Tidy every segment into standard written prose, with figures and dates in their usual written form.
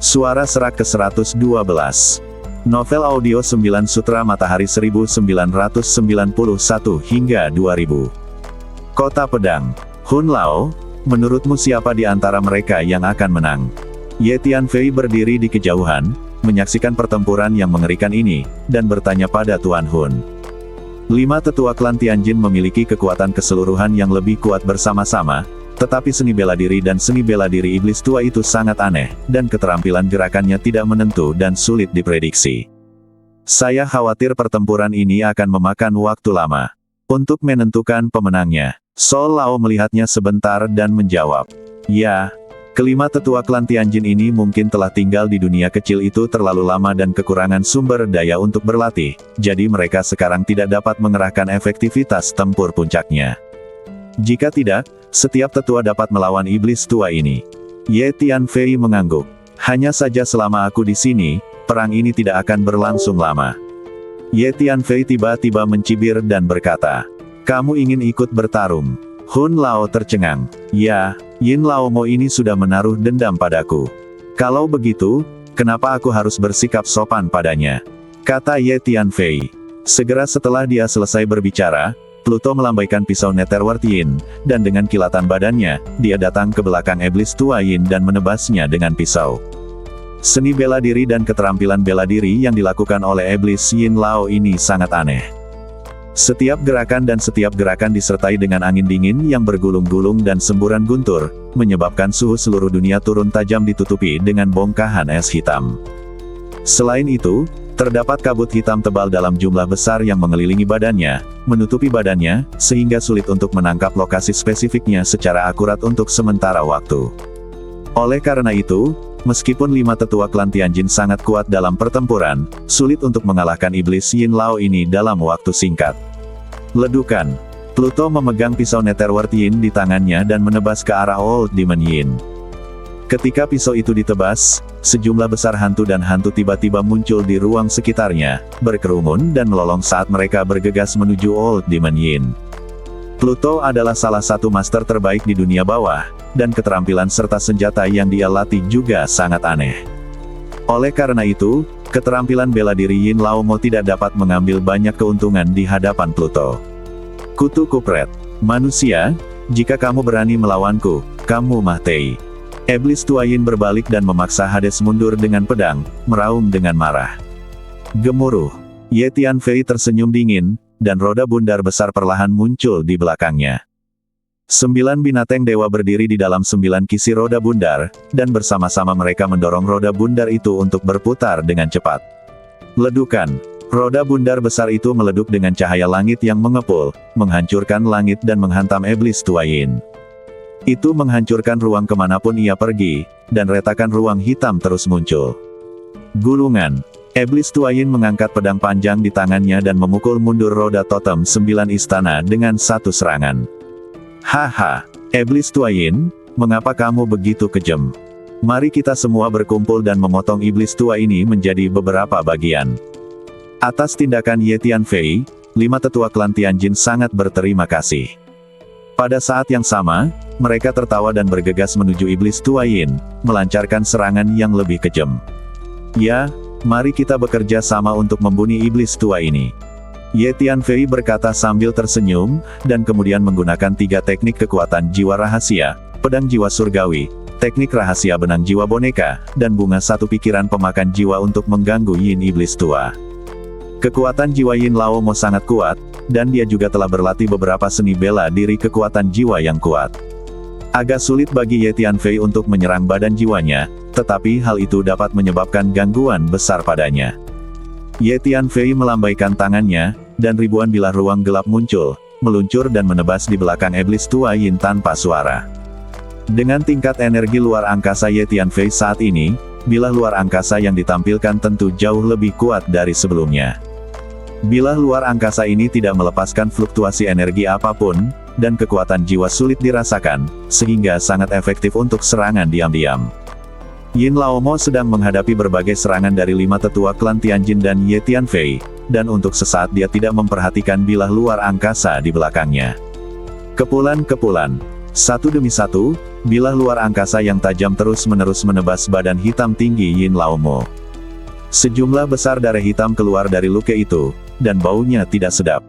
Suara Serak ke-112. Novel audio 9 Sutra Matahari 1991 hingga 2000. Kota Pedang. Hun Lao, menurutmu siapa di antara mereka yang akan menang? Ye Tianfei berdiri di kejauhan, menyaksikan pertempuran yang mengerikan ini, dan bertanya pada Tuan Hun. 5 tetua klan Tianjin memiliki kekuatan keseluruhan yang lebih kuat bersama-sama, tetapi seni bela diri dan seni bela diri iblis tua itu sangat aneh, dan keterampilan gerakannya tidak menentu dan sulit diprediksi. Saya khawatir pertempuran ini akan memakan waktu lama. Untuk menentukan pemenangnya, Sol Lao melihatnya sebentar dan menjawab, "Ya, kelima tetua klan Tianjin ini mungkin telah tinggal di dunia kecil itu terlalu lama dan kekurangan sumber daya untuk berlatih, jadi mereka sekarang tidak dapat mengerahkan efektivitas tempur puncaknya. Jika tidak, setiap tetua dapat melawan iblis tua ini." Ye Tianfei mengangguk. "Hanya saja selama aku di sini, perang ini tidak akan berlangsung lama." Ye Tianfei tiba-tiba mencibir dan berkata, "Kamu ingin ikut bertarung?" Hun Lao tercengang. "Ya, Yin Lao Mo ini sudah menaruh dendam padaku. Kalau begitu, kenapa aku harus bersikap sopan padanya?" kata Ye Tianfei. Segera setelah dia selesai berbicara, Pluto melambaikan pisau Netherworld Yin, dan dengan kilatan badannya, dia datang ke belakang iblis tua Yin dan menebasnya dengan pisau. Seni bela diri dan keterampilan bela diri yang dilakukan oleh iblis Yin Lao ini sangat aneh. Setiap gerakan disertai dengan angin dingin yang bergulung-gulung dan semburan guntur, menyebabkan suhu seluruh dunia turun tajam ditutupi dengan bongkahan es hitam. Selain itu, terdapat kabut hitam tebal dalam jumlah besar yang mengelilingi badannya, menutupi badannya, sehingga sulit untuk menangkap lokasi spesifiknya secara akurat untuk sementara waktu. Oleh karena itu, meskipun 5 tetua klan Tianjin sangat kuat dalam pertempuran, sulit untuk mengalahkan iblis Yin Lao ini dalam waktu singkat. Ledukan. Pluto memegang pisau Netherworld Yin di tangannya dan menebas ke arah Old Demon Yin. Ketika pisau itu ditebas, sejumlah besar hantu dan hantu tiba-tiba muncul di ruang sekitarnya, berkerumun dan melolong saat mereka bergegas menuju Old Demon Yin. Pluto adalah salah satu master terbaik di dunia bawah, dan keterampilan serta senjata yang dia latih juga sangat aneh. Oleh karena itu, keterampilan bela diri Yin Lao Mo tidak dapat mengambil banyak keuntungan di hadapan Pluto. Kutu Kupret. Manusia, jika kamu berani melawanku, kamu mati. Iblis tua Yin berbalik dan memaksa Hades mundur dengan pedang, meraung dengan marah. Gemuruh. Ye Tianfei tersenyum dingin, dan roda bundar besar perlahan muncul di belakangnya. 9 binatang dewa berdiri di dalam 9 kisi roda bundar, dan bersama-sama mereka mendorong roda bundar itu untuk berputar dengan cepat. Ledukan. Roda bundar besar itu meleduk dengan cahaya langit yang mengepul, menghancurkan langit dan menghantam iblis tua Yin. Itu menghancurkan ruang kemanapun ia pergi, dan retakan ruang hitam terus muncul. Gulungan. Iblis tua Yin mengangkat pedang panjang di tangannya dan memukul mundur roda totem 9 istana dengan satu serangan. "Haha, Iblis tua Yin, mengapa kamu begitu kejam? Mari kita semua berkumpul dan memotong iblis tua ini menjadi beberapa bagian." Atas tindakan Ye Tianfei, 5 tetua klan Tianjin sangat berterima kasih. Pada saat yang sama, mereka tertawa dan bergegas menuju iblis tua Yin, melancarkan serangan yang lebih kejam. "Ya, mari kita bekerja sama untuk membunuh iblis tua ini." Ye Tianfei berkata sambil tersenyum, dan kemudian menggunakan 3 teknik kekuatan jiwa rahasia, pedang jiwa surgawi, teknik rahasia benang jiwa boneka, dan bunga satu pikiran pemakan jiwa untuk mengganggu Yin iblis tua. Kekuatan jiwa Yin Lao Mo sangat kuat, dan dia juga telah berlatih beberapa seni bela diri kekuatan jiwa yang kuat. Agak sulit bagi Ye Tianfei untuk menyerang badan jiwanya, tetapi hal itu dapat menyebabkan gangguan besar padanya. Ye Tianfei melambaikan tangannya, dan ribuan bilah ruang gelap muncul, meluncur dan menebas di belakang iblis tua Yin tanpa suara. Dengan tingkat energi luar angkasa Ye Tianfei saat ini, bilah luar angkasa yang ditampilkan tentu jauh lebih kuat dari sebelumnya. Bilah luar angkasa ini tidak melepaskan fluktuasi energi apapun, dan kekuatan jiwa sulit dirasakan, sehingga sangat efektif untuk serangan diam-diam. Yin Lao Mo sedang menghadapi berbagai serangan dari 5 tetua klan Tianjin dan Ye Tianfei, dan untuk sesaat dia tidak memperhatikan bilah luar angkasa di belakangnya. Kepulan-kepulan. Satu demi satu, bilah luar angkasa yang tajam terus-menerus menebas badan hitam tinggi Yin Laomo. Sejumlah besar darah hitam keluar dari luka itu, dan baunya tidak sedap.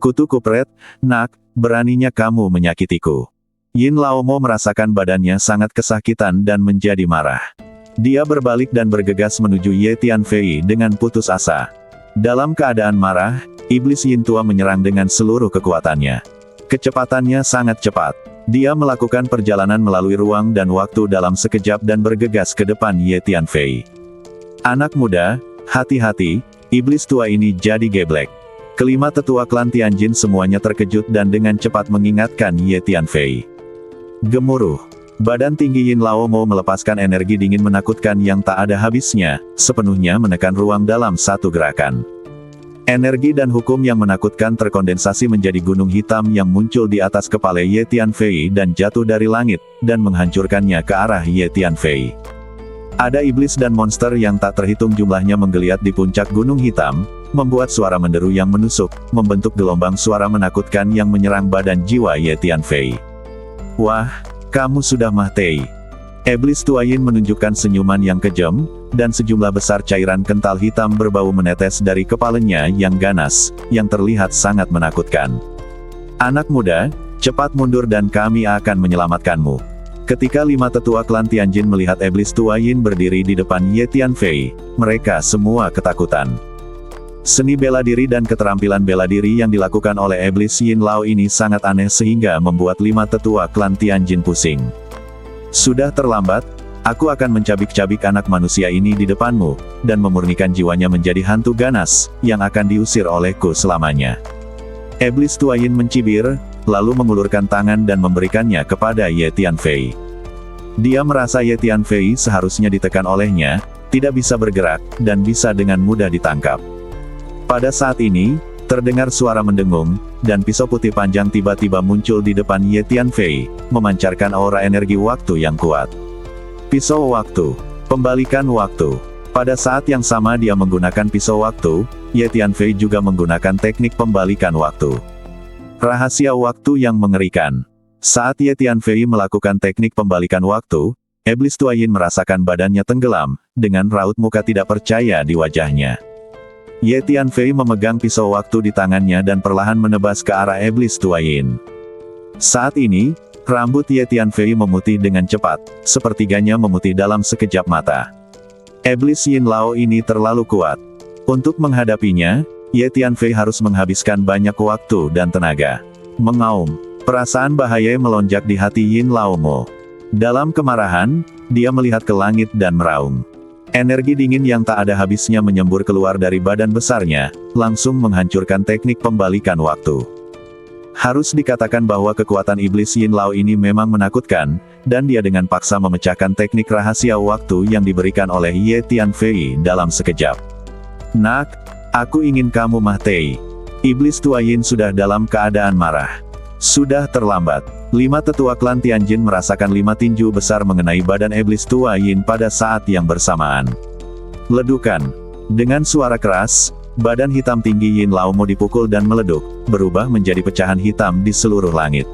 Kutu kupret, nak, beraninya kamu menyakitiku. Yin Laomo merasakan badannya sangat kesakitan dan menjadi marah. Dia berbalik dan bergegas menuju Ye Tianfei dengan putus asa. Dalam keadaan marah, iblis Yin tua menyerang dengan seluruh kekuatannya. Kecepatannya sangat cepat. Dia melakukan perjalanan melalui ruang dan waktu dalam sekejap dan bergegas ke depan Ye Tianfei. Anak muda, hati-hati, iblis tua ini jadi geblek. Kelima tetua klan Tianjin semuanya terkejut dan dengan cepat mengingatkan Ye Tianfei. Gemuruh. Badan tinggi Yin Laomo melepaskan energi dingin menakutkan yang tak ada habisnya, sepenuhnya menekan ruang dalam satu gerakan. Energi dan hukum yang menakutkan terkondensasi menjadi gunung hitam yang muncul di atas kepala Ye Tianfei dan jatuh dari langit, dan menghancurkannya ke arah Ye Tianfei. Ada iblis dan monster yang tak terhitung jumlahnya menggeliat di puncak gunung hitam, membuat suara menderu yang menusuk, membentuk gelombang suara menakutkan yang menyerang badan jiwa Ye Tianfei. Wah, kamu sudah mati. Iblis tua Yin menunjukkan senyuman yang kejam, dan sejumlah besar cairan kental hitam berbau menetes dari kepalanya yang ganas, yang terlihat sangat menakutkan. Anak muda, cepat mundur dan kami akan menyelamatkanmu. Ketika lima tetua klan Tianjin melihat iblis tua Yin berdiri di depan Ye Tianfei, mereka semua ketakutan. Seni bela diri dan keterampilan bela diri yang dilakukan oleh iblis Yin Lao ini sangat aneh sehingga membuat lima tetua klan Tianjin pusing. Sudah terlambat, aku akan mencabik-cabik anak manusia ini di depanmu, dan memurnikan jiwanya menjadi hantu ganas, yang akan diusir olehku selamanya. Iblis tua Yin mencibir, lalu mengulurkan tangan dan memberikannya kepada Ye Tianfei. Dia merasa Ye Tianfei seharusnya ditekan olehnya, tidak bisa bergerak, dan bisa dengan mudah ditangkap. Pada saat ini, terdengar suara mendengung, dan pisau putih panjang tiba-tiba muncul di depan Ye Tianfei, memancarkan aura energi waktu yang kuat. Pisau waktu. Pembalikan waktu. Pada saat yang sama dia menggunakan pisau waktu, Ye Tianfei juga menggunakan teknik pembalikan waktu. Rahasia waktu yang mengerikan. Saat Ye Tianfei melakukan teknik pembalikan waktu, iblis tua Yin merasakan badannya tenggelam, dengan raut muka tidak percaya di wajahnya. Ye Tianfei memegang pisau waktu di tangannya dan perlahan menebas ke arah iblis tua Yin. Saat ini, rambut Ye Tianfei memutih dengan cepat, sepertiganya memutih dalam sekejap mata. Iblis Yin Lao ini terlalu kuat. Untuk menghadapinya, Ye Tianfei harus menghabiskan banyak waktu dan tenaga. Mengaum. Perasaan bahaya melonjak di hati Yin Laomo. Dalam kemarahan, dia melihat ke langit dan meraung. Energi dingin yang tak ada habisnya menyembur keluar dari badan besarnya, langsung menghancurkan teknik pembalikan waktu. Harus dikatakan bahwa kekuatan iblis Yin Lao ini memang menakutkan, dan dia dengan paksa memecahkan teknik rahasia waktu yang diberikan oleh Ye Tianfei dalam sekejap. Nak, aku ingin kamu mati. Iblis tua Yin sudah dalam keadaan marah. Sudah terlambat. Lima tetua klan Tianjin merasakan lima tinju besar mengenai badan iblis tua Yin pada saat yang bersamaan. Ledukan. Dengan suara keras, badan hitam tinggi Yin Laomo dipukul dan meleduk, berubah menjadi pecahan hitam di seluruh langit.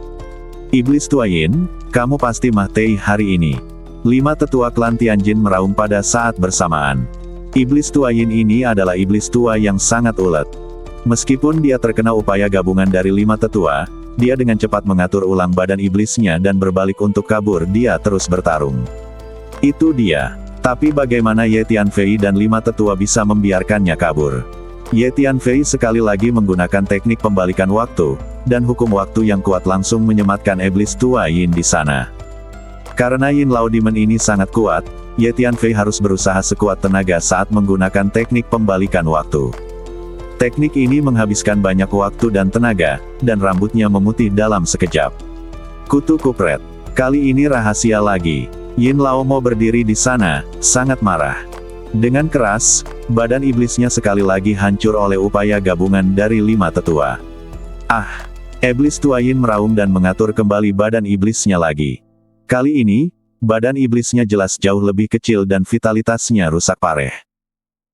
Iblis tua Yin, kamu pasti mati hari ini. Lima tetua klan Tianjin meraung pada saat bersamaan. Iblis tua Yin ini adalah iblis tua yang sangat ulet. Meskipun dia terkena upaya gabungan dari lima tetua, dia dengan cepat mengatur ulang badan iblisnya dan berbalik untuk kabur. Dia terus bertarung. Itu dia. Tapi bagaimana Ye Tianfei dan lima tetua bisa membiarkannya kabur? Ye Tianfei sekali lagi menggunakan teknik pembalikan waktu, dan hukum waktu yang kuat langsung menyematkan iblis tua Yin di sana. Karena Yin Lao Demon ini sangat kuat, Ye Tianfei harus berusaha sekuat tenaga saat menggunakan teknik pembalikan waktu. Teknik ini menghabiskan banyak waktu dan tenaga, dan rambutnya memutih dalam sekejap. Kutu kupret. Kali ini rahasia lagi. Yin Laomo berdiri di sana, sangat marah. Dengan keras, badan iblisnya sekali lagi hancur oleh upaya gabungan dari lima tetua. Ah! Iblis tua Yin meraung dan mengatur kembali badan iblisnya lagi. Kali ini, badan iblisnya jelas jauh lebih kecil dan vitalitasnya rusak parah.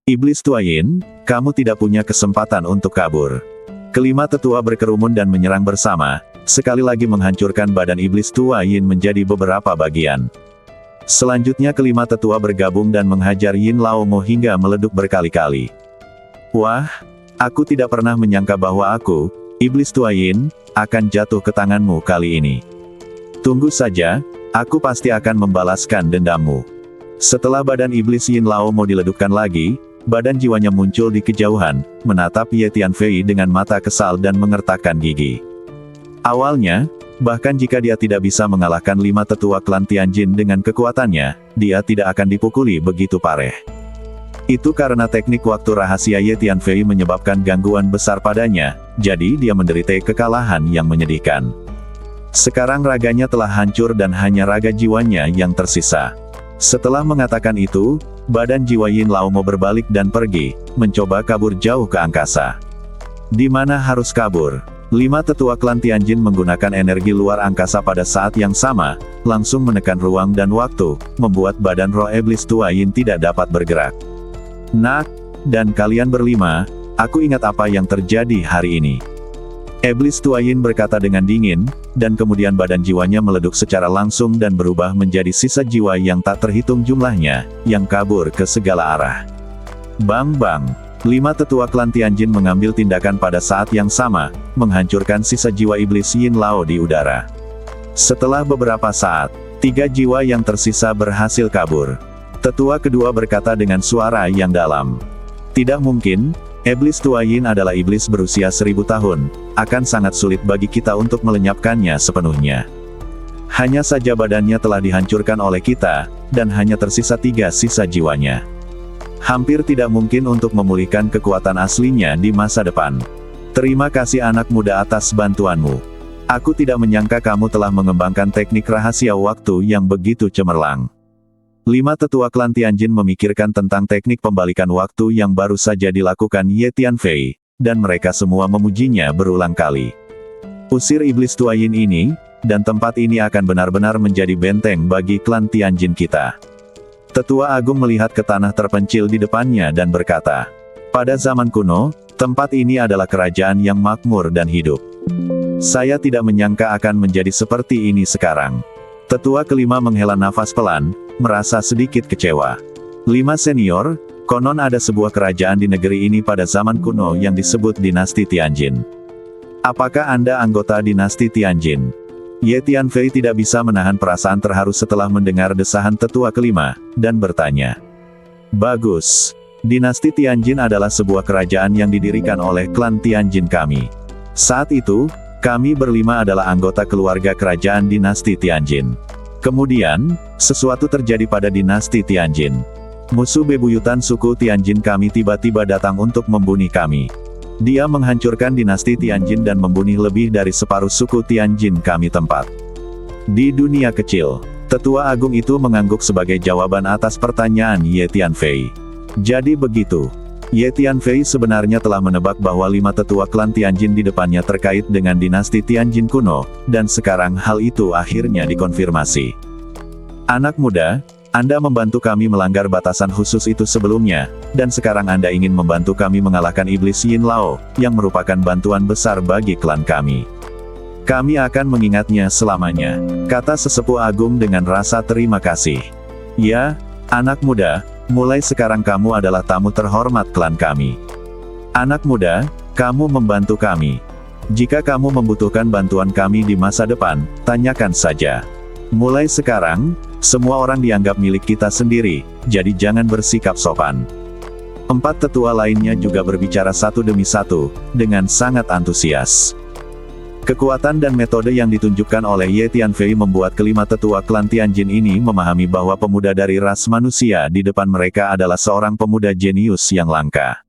Iblis tua Yin, kamu tidak punya kesempatan untuk kabur. Kelima tetua berkerumun dan menyerang bersama, sekali lagi menghancurkan badan iblis tua Yin menjadi beberapa bagian. Selanjutnya kelima tetua bergabung dan menghajar Yin Laomo hingga meleduk berkali-kali. Wah, aku tidak pernah menyangka bahwa aku, iblis tua Yin, akan jatuh ke tanganmu kali ini. Tunggu saja, aku pasti akan membalaskan dendammu. Setelah badan iblis Yin Laomo diledukkan lagi, badan jiwanya muncul di kejauhan, menatap Ye Tianfei dengan mata kesal dan mengertakkan gigi. Awalnya, bahkan jika dia tidak bisa mengalahkan 5 tetua klan Tianjin dengan kekuatannya, dia tidak akan dipukuli begitu pareh. Itu karena teknik waktu rahasia Ye Tianfei menyebabkan gangguan besar padanya, jadi dia menderita kekalahan yang menyedihkan. Sekarang raganya telah hancur dan hanya raga jiwanya yang tersisa. Setelah mengatakan itu, badan jiwa Yin Laomo berbalik dan pergi, mencoba kabur jauh ke angkasa. Di mana harus kabur? 5 tetua klan Tianjin menggunakan energi luar angkasa pada saat yang sama, langsung menekan ruang dan waktu, membuat badan roh iblis tua Yin tidak dapat bergerak. Nak, dan kalian berlima, aku ingat apa yang terjadi hari ini. Iblis tua Yin berkata dengan dingin, dan kemudian badan jiwanya meleduk secara langsung dan berubah menjadi sisa jiwa yang tak terhitung jumlahnya, yang kabur ke segala arah. Bang bang. 5 tetua klan Tianjin mengambil tindakan pada saat yang sama, menghancurkan sisa jiwa iblis Yin Lao di udara. Setelah beberapa saat, 3 jiwa yang tersisa berhasil kabur. Tetua kedua berkata dengan suara yang dalam. Tidak mungkin, iblis tua Yin adalah iblis berusia 1000 tahun, akan sangat sulit bagi kita untuk melenyapkannya sepenuhnya. Hanya saja badannya telah dihancurkan oleh kita, dan hanya tersisa 3 sisa jiwanya. Hampir tidak mungkin untuk memulihkan kekuatan aslinya di masa depan. Terima kasih anak muda atas bantuanmu. Aku tidak menyangka kamu telah mengembangkan teknik rahasia waktu yang begitu cemerlang. 5 tetua klan Tianjin memikirkan tentang teknik pembalikan waktu yang baru saja dilakukan Ye Tianfei, dan mereka semua memujinya berulang kali. Usir iblis tua Yin ini, dan tempat ini akan benar-benar menjadi benteng bagi klan Tianjin kita. Tetua Agung melihat ke tanah terpencil di depannya dan berkata, pada zaman kuno, tempat ini adalah kerajaan yang makmur dan hidup. Saya tidak menyangka akan menjadi seperti ini sekarang. Tetua kelima menghela nafas pelan, merasa sedikit kecewa. 5 senior, konon ada sebuah kerajaan di negeri ini pada zaman kuno yang disebut dinasti Tianjin. Apakah Anda anggota dinasti Tianjin? Ye Tianfei tidak bisa menahan perasaan terharu setelah mendengar desahan tetua kelima, dan bertanya. Bagus. Dinasti Tianjin adalah sebuah kerajaan yang didirikan oleh klan Tianjin kami. Saat itu, kami berlima adalah anggota keluarga kerajaan dinasti Tianjin. Kemudian, sesuatu terjadi pada dinasti Tianjin. Musuh bebuyutan suku Tianjin kami tiba-tiba datang untuk membunuh kami. Dia menghancurkan dinasti Tianjin dan membunuh lebih dari separuh suku Tianjin kami tempat. Di dunia kecil, tetua agung itu mengangguk sebagai jawaban atas pertanyaan Ye Tianfei. Jadi begitu. Ye Tianfei sebenarnya telah menebak bahwa 5 tetua klan Tianjin di depannya terkait dengan dinasti Tianjin kuno, dan sekarang hal itu akhirnya dikonfirmasi. Anak muda, Anda membantu kami melanggar batasan khusus itu sebelumnya, dan sekarang Anda ingin membantu kami mengalahkan iblis Yin Lao, yang merupakan bantuan besar bagi klan kami. Kami akan mengingatnya selamanya, kata sesepuh agung dengan rasa terima kasih. Ya, anak muda, mulai sekarang kamu adalah tamu terhormat klan kami. Anak muda, kamu membantu kami. Jika kamu membutuhkan bantuan kami di masa depan, tanyakan saja. Mulai sekarang, semua orang dianggap milik kita sendiri, jadi jangan bersikap sopan. 4 tetua lainnya juga berbicara satu demi satu, dengan sangat antusias. Kekuatan dan metode yang ditunjukkan oleh Ye Tianfei membuat kelima tetua klan Tianjin ini memahami bahwa pemuda dari ras manusia di depan mereka adalah seorang pemuda jenius yang langka.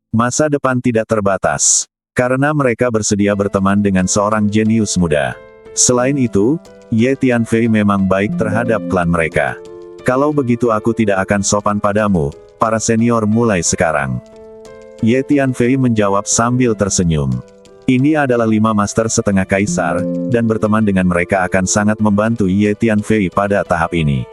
Masa depan tidak terbatas, karena mereka bersedia berteman dengan seorang jenius muda. Selain itu, Ye Tianfei memang baik terhadap klan mereka. Kalau begitu aku tidak akan sopan padamu, para senior mulai sekarang. Ye Tianfei menjawab sambil tersenyum. Ini adalah 5 master setengah kaisar, dan berteman dengan mereka akan sangat membantu Ye Tianfei pada tahap ini.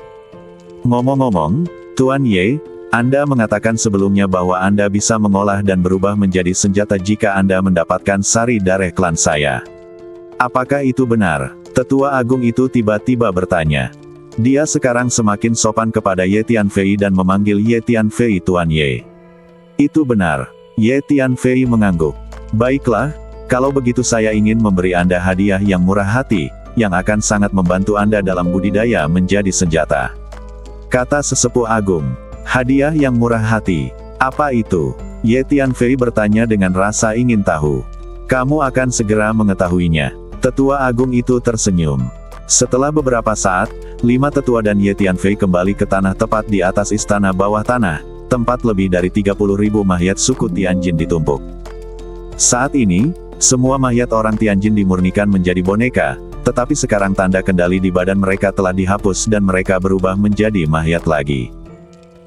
Ngomong-ngomong, Tuan Ye, Anda mengatakan sebelumnya bahwa Anda bisa mengolah dan berubah menjadi senjata jika Anda mendapatkan sari darah klan saya. Apakah itu benar? Tetua Agung itu tiba-tiba bertanya. Dia sekarang semakin sopan kepada Ye Tianfei dan memanggil Ye Tianfei Tuan Ye. Itu benar. Ye Tianfei mengangguk. Baiklah, kalau begitu saya ingin memberi Anda hadiah yang murah hati, yang akan sangat membantu Anda dalam budidaya menjadi senjata. Kata sesepuh agung. Hadiah yang murah hati. Apa itu? Ye Tianfei bertanya dengan rasa ingin tahu. Kamu akan segera mengetahuinya. Tetua agung itu tersenyum. Setelah beberapa saat, 5 tetua dan Ye Tianfei kembali ke tanah tepat di atas istana bawah tanah, tempat lebih dari 30.000 mayat suku Tianjin ditumpuk. Saat ini, semua mayat orang Tianjin dimurnikan menjadi boneka, tetapi sekarang tanda kendali di badan mereka telah dihapus dan mereka berubah menjadi mayat lagi.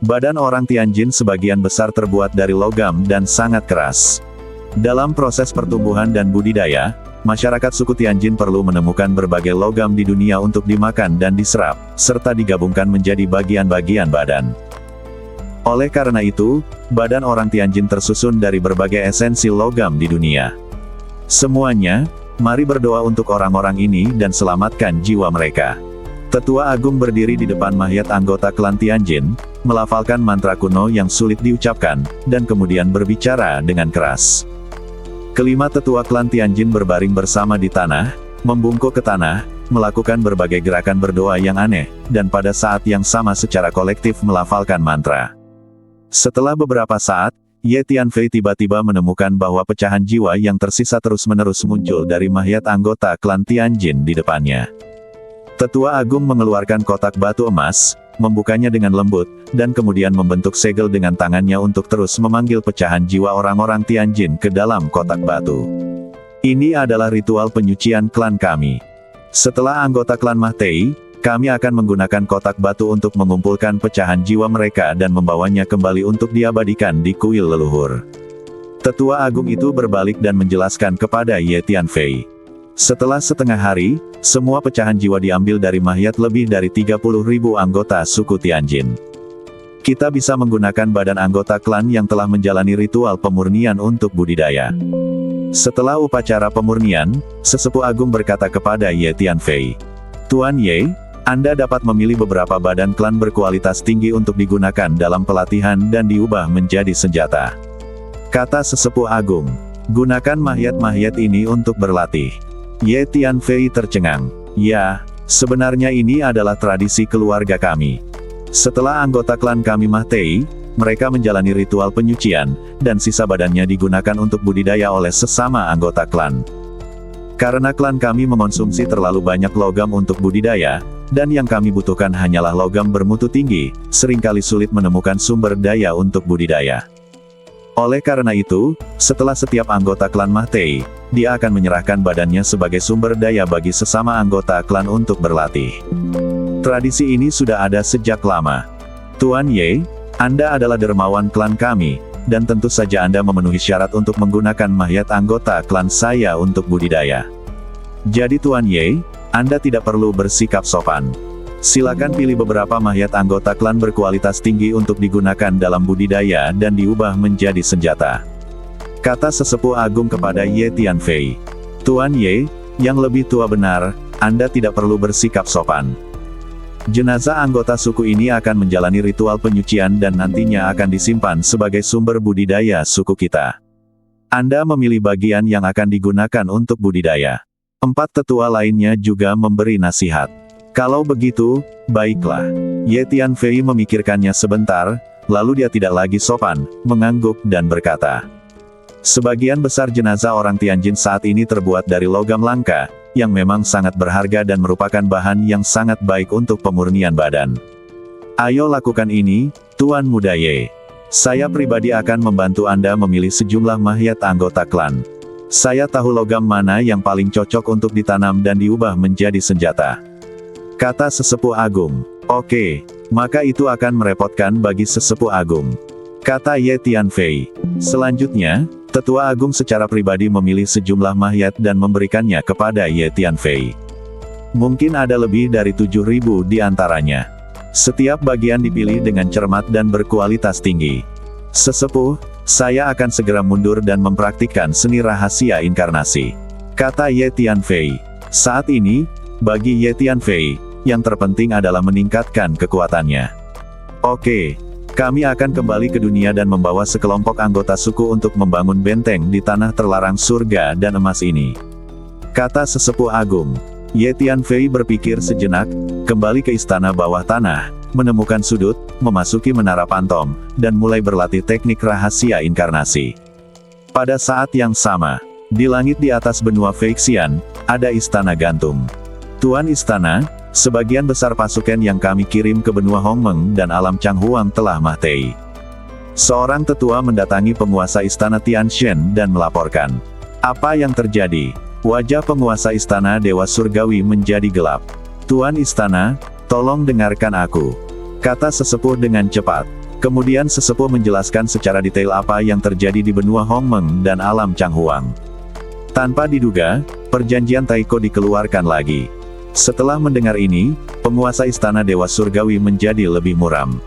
Badan orang Tianjin sebagian besar terbuat dari logam dan sangat keras. Dalam proses pertumbuhan dan budidaya, masyarakat suku Tianjin perlu menemukan berbagai logam di dunia untuk dimakan dan diserap, serta digabungkan menjadi bagian-bagian badan. Oleh karena itu, badan orang Tianjin tersusun dari berbagai esensi logam di dunia. Semuanya, mari berdoa untuk orang-orang ini dan selamatkan jiwa mereka. Tetua Agung berdiri di depan mayat anggota klan Tianjin, melafalkan mantra kuno yang sulit diucapkan, dan kemudian berbicara dengan keras. Kelima tetua klan Tianjin berbaring bersama di tanah, membungkuk ke tanah, melakukan berbagai gerakan berdoa yang aneh, dan pada saat yang sama secara kolektif melafalkan mantra. Setelah beberapa saat, Ye Tianfei tiba-tiba menemukan bahwa pecahan jiwa yang tersisa terus-menerus muncul dari mayat anggota klan Tianjin di depannya. Tetua Agung mengeluarkan kotak batu emas, membukanya dengan lembut, dan kemudian membentuk segel dengan tangannya untuk terus memanggil pecahan jiwa orang-orang Tianjin ke dalam kotak batu. Ini adalah ritual penyucian klan kami. Setelah anggota klan Mahtei, kami akan menggunakan kotak batu untuk mengumpulkan pecahan jiwa mereka dan membawanya kembali untuk diabadikan di kuil leluhur. Tetua Agung itu berbalik dan menjelaskan kepada Ye Tianfei. Setelah setengah hari, semua pecahan jiwa diambil dari mayat lebih dari 30.000 anggota suku Tianjin. Kita bisa menggunakan badan anggota klan yang telah menjalani ritual pemurnian untuk budidaya. Setelah upacara pemurnian, sesepuh agung berkata kepada Ye Tianfei. Tuan Ye, Anda dapat memilih beberapa badan klan berkualitas tinggi untuk digunakan dalam pelatihan dan diubah menjadi senjata. Kata sesepuh agung, gunakan mayat-mayat ini untuk berlatih. Ye Tianfei tercengang. Ya, sebenarnya ini adalah tradisi keluarga kami. Setelah anggota klan kami Mahtei, mereka menjalani ritual penyucian, dan sisa badannya digunakan untuk budidaya oleh sesama anggota klan. Karena klan kami mengonsumsi terlalu banyak logam untuk budidaya, dan yang kami butuhkan hanyalah logam bermutu tinggi, seringkali sulit menemukan sumber daya untuk budidaya. Oleh karena itu, setelah setiap anggota klan Mahtei, dia akan menyerahkan badannya sebagai sumber daya bagi sesama anggota klan untuk berlatih. Tradisi ini sudah ada sejak lama. Tuan Ye, Anda adalah dermawan klan kami, dan tentu saja Anda memenuhi syarat untuk menggunakan mayat anggota klan saya untuk budidaya. Jadi Tuan Ye, Anda tidak perlu bersikap sopan. Silakan pilih beberapa mayat anggota klan berkualitas tinggi untuk digunakan dalam budidaya dan diubah menjadi senjata. Kata sesepuh agung kepada Ye Tianfei. Tuan Ye, yang lebih tua benar, Anda tidak perlu bersikap sopan. Jenazah anggota suku ini akan menjalani ritual penyucian dan nantinya akan disimpan sebagai sumber budidaya suku kita. Anda memilih bagian yang akan digunakan untuk budidaya. 4 tetua lainnya juga memberi nasihat. Kalau begitu, baiklah. Ye Tianfei memikirkannya sebentar, lalu dia tidak lagi sopan, mengangguk dan berkata. Sebagian besar jenazah orang Tianjin saat ini terbuat dari logam langka, yang memang sangat berharga dan merupakan bahan yang sangat baik untuk pemurnian badan. Ayo lakukan ini, Tuan Muda Ye. Saya pribadi akan membantu Anda memilih sejumlah mayat anggota klan. Saya tahu logam mana yang paling cocok untuk ditanam dan diubah menjadi senjata. Kata sesepuh agung. Oke, maka itu akan merepotkan bagi sesepuh agung. Kata Ye Tianfei. Selanjutnya, tetua agung secara pribadi memilih sejumlah mayat dan memberikannya kepada Ye Tianfei. Mungkin ada lebih dari 7.000 di antaranya. Setiap bagian dipilih dengan cermat dan berkualitas tinggi. Sesepuh, saya akan segera mundur dan mempraktikkan seni rahasia inkarnasi. kata Ye Tianfei. Saat ini, bagi Ye Tianfei, yang terpenting adalah meningkatkan kekuatannya. Oke, kami akan kembali ke dunia dan membawa sekelompok anggota suku untuk membangun benteng di tanah terlarang surga dan emas ini, kata sesepuh agung. Ye Tianfei berpikir sejenak, kembali ke istana bawah tanah, menemukan sudut, memasuki menara pantom, dan mulai berlatih teknik rahasia inkarnasi. Pada saat yang sama, di langit di atas benua Feixian, ada istana gantung. Tuan Istana, sebagian besar pasukan yang kami kirim ke benua Hongmeng dan alam Changhuang telah mati. Seorang tetua mendatangi penguasa istana Tianshan dan melaporkan. Apa yang terjadi? Wajah penguasa istana Dewa Surgawi menjadi gelap. Tuan Istana, tolong dengarkan aku, kata sesepuh dengan cepat. Kemudian sesepuh menjelaskan secara detail apa yang terjadi di benua Hongmeng dan alam Changhuang. Tanpa diduga, perjanjian Taiko dikeluarkan lagi. Setelah mendengar ini, penguasa istana Dewa Surgawi menjadi lebih muram.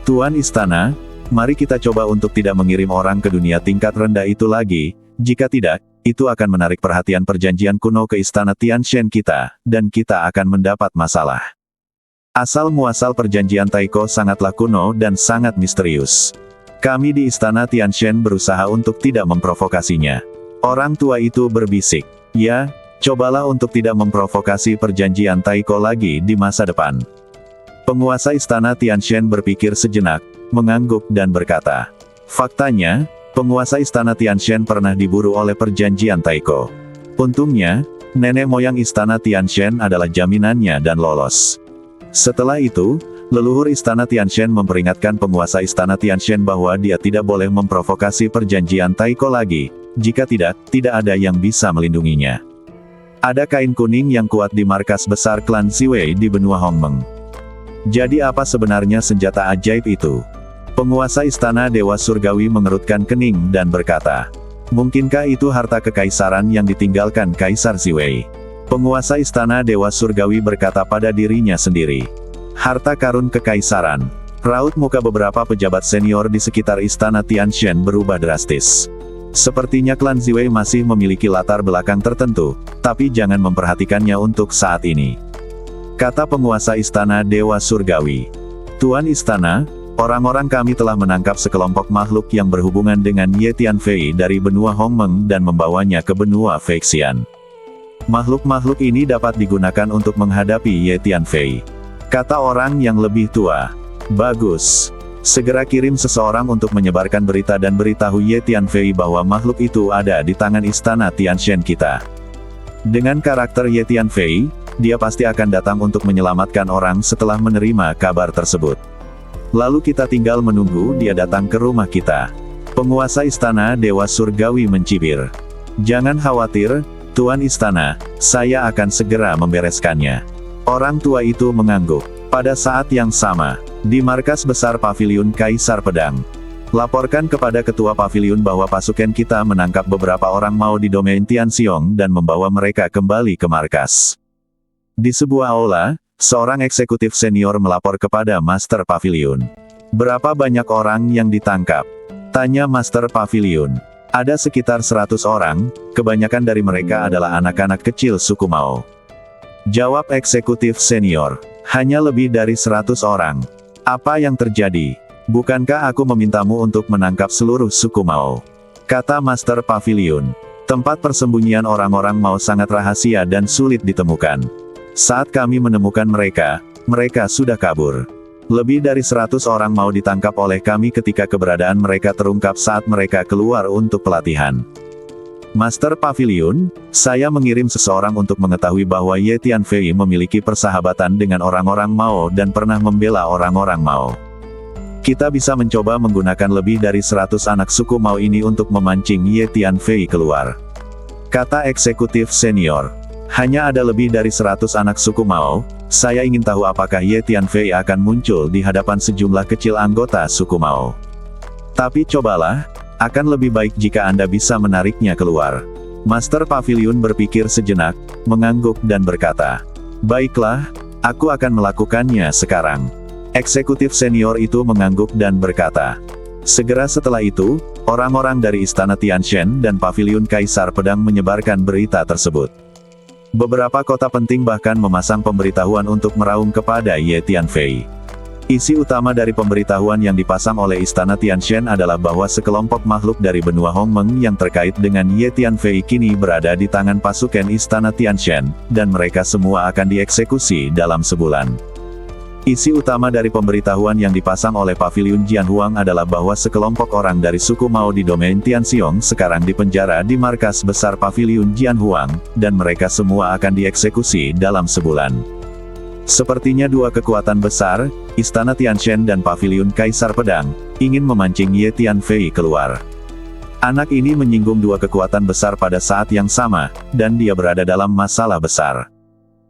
Tuan Istana, mari kita coba untuk tidak mengirim orang ke dunia tingkat rendah itu lagi, jika tidak, itu akan menarik perhatian perjanjian kuno ke istana Tianshan kita, dan kita akan mendapat masalah. Asal-muasal perjanjian Taiko sangatlah kuno dan sangat misterius. Kami di istana Tianshan berusaha untuk tidak memprovokasinya. Orang tua itu berbisik, ya, cobalah untuk tidak memprovokasi perjanjian Taiko lagi di masa depan. Penguasa istana Tianshan berpikir sejenak, mengangguk dan berkata, faktanya, penguasa istana Tianshan pernah diburu oleh perjanjian Taiko. Untungnya, nenek moyang istana Tianshan adalah jaminannya dan lolos. Setelah itu, leluhur istana Tianshan memperingatkan penguasa istana Tianshan bahwa dia tidak boleh memprovokasi perjanjian Taiko lagi, jika tidak, tidak ada yang bisa melindunginya. Ada kain kuning yang kuat di markas besar klan Ziwei di benua Hongmeng. Jadi apa sebenarnya senjata ajaib itu? Penguasa istana Dewa Surgawi mengerutkan kening dan berkata, mungkinkah itu harta kekaisaran yang ditinggalkan Kaisar Ziwei? Penguasa istana Dewa Surgawi berkata pada dirinya sendiri, harta karun kekaisaran. Raut muka beberapa pejabat senior di sekitar istana Tianshan berubah drastis. Sepertinya klan Ziwei masih memiliki latar belakang tertentu, tapi jangan memperhatikannya untuk saat ini, kata penguasa istana Dewa Surgawi. Tuan Istana, orang-orang kami telah menangkap sekelompok makhluk yang berhubungan dengan Ye Tianfei dari benua Hongmeng dan membawanya ke benua Feixian. Makhluk-makhluk ini dapat digunakan untuk menghadapi Ye Tianfei, kata orang yang lebih tua. Bagus. Segera kirim seseorang untuk menyebarkan berita dan beritahu Ye Tianfei bahwa makhluk itu ada di tangan istana Tianshan kita. Dengan karakter Ye Tianfei, dia pasti akan datang untuk menyelamatkan orang setelah menerima kabar tersebut. Lalu kita tinggal menunggu dia datang ke rumah kita. Penguasa istana Dewa Surgawi mencibir. Jangan khawatir, Tuan Istana, saya akan segera membereskannya. Orang tua itu mengangguk. Pada saat yang sama, di markas besar Paviliun Kaisar Pedang. Laporkan kepada ketua paviliun bahwa pasukan kita menangkap beberapa orang Mao di domain Tianxiong dan membawa mereka kembali ke markas. Di sebuah aula, seorang eksekutif senior melapor kepada Master Paviliun. Berapa banyak orang yang ditangkap? Tanya Master Paviliun. Ada sekitar 100 orang, kebanyakan dari mereka adalah anak-anak kecil suku Mao. Jawab eksekutif senior. Hanya lebih dari 100 orang. Apa yang terjadi? Bukankah aku memintamu untuk menangkap seluruh suku Mao? Kata Master Paviliun. Tempat persembunyian orang-orang Mao sangat rahasia dan sulit ditemukan. Saat kami menemukan mereka, mereka sudah kabur. Lebih dari 100 orang Mao ditangkap oleh kami ketika keberadaan mereka terungkap saat mereka keluar untuk pelatihan. Master Paviliun, saya mengirim seseorang untuk mengetahui bahwa Ye Tianfei memiliki persahabatan dengan orang-orang Mao dan pernah membela orang-orang Mao. Kita bisa mencoba menggunakan lebih dari 100 anak suku Mao ini untuk memancing Ye Tianfei keluar. Kata eksekutif senior. Hanya ada lebih dari 100 anak suku Mao, saya ingin tahu apakah Ye Tianfei akan muncul di hadapan sejumlah kecil anggota suku Mao. Tapi cobalah, akan lebih baik jika Anda bisa menariknya keluar. Master Paviliun berpikir sejenak, mengangguk dan berkata, baiklah, aku akan melakukannya sekarang. Eksekutif senior itu mengangguk dan berkata, segera setelah itu, Orang-orang dari Istana Tianshan dan Paviliun Kaisar Pedang menyebarkan berita tersebut. Beberapa kota penting bahkan memasang pemberitahuan untuk meraung kepada Ye Tianfei. Isi utama dari pemberitahuan yang dipasang oleh Istana Tianshan adalah bahwa sekelompok makhluk dari benua Hongmeng yang terkait dengan Ye Tianfei kini berada di tangan pasukan Istana Tianshan, dan mereka semua akan dieksekusi dalam sebulan. Isi utama dari pemberitahuan yang dipasang oleh Paviliun Jianhuang adalah bahwa sekelompok orang dari suku Mao di domain Tianxiong sekarang dipenjara di markas besar Paviliun Jianhuang, dan mereka semua akan dieksekusi dalam sebulan. Sepertinya dua kekuatan besar, Istana Tianshan dan Paviliun Kaisar Pedang, ingin memancing Ye Tianfei keluar. Anak ini menyinggung dua kekuatan besar pada saat yang sama, dan dia berada dalam masalah besar.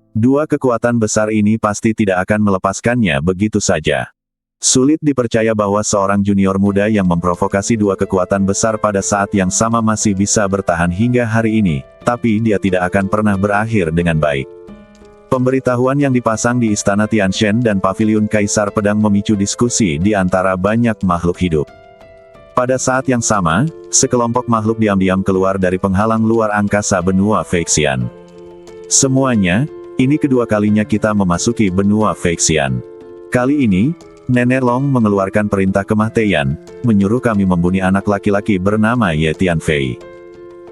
Dua kekuatan besar ini pasti tidak akan melepaskannya begitu saja. Sulit dipercaya bahwa seorang junior muda yang memprovokasi dua kekuatan besar pada saat yang sama masih bisa bertahan hingga hari ini, tapi dia tidak akan pernah berakhir dengan baik. Pemberitahuan yang dipasang di Istana Tianshan dan Paviliun Kaisar Pedang memicu diskusi di antara banyak makhluk hidup. Pada saat yang sama, sekelompok makhluk diam-diam keluar dari penghalang luar angkasa benua Feixian. Semuanya, ini kedua kalinya kita memasuki benua Feixian. Kali ini, Nenek Long mengeluarkan perintah kematian, menyuruh kami membunuh anak laki-laki bernama Ye Tianfei.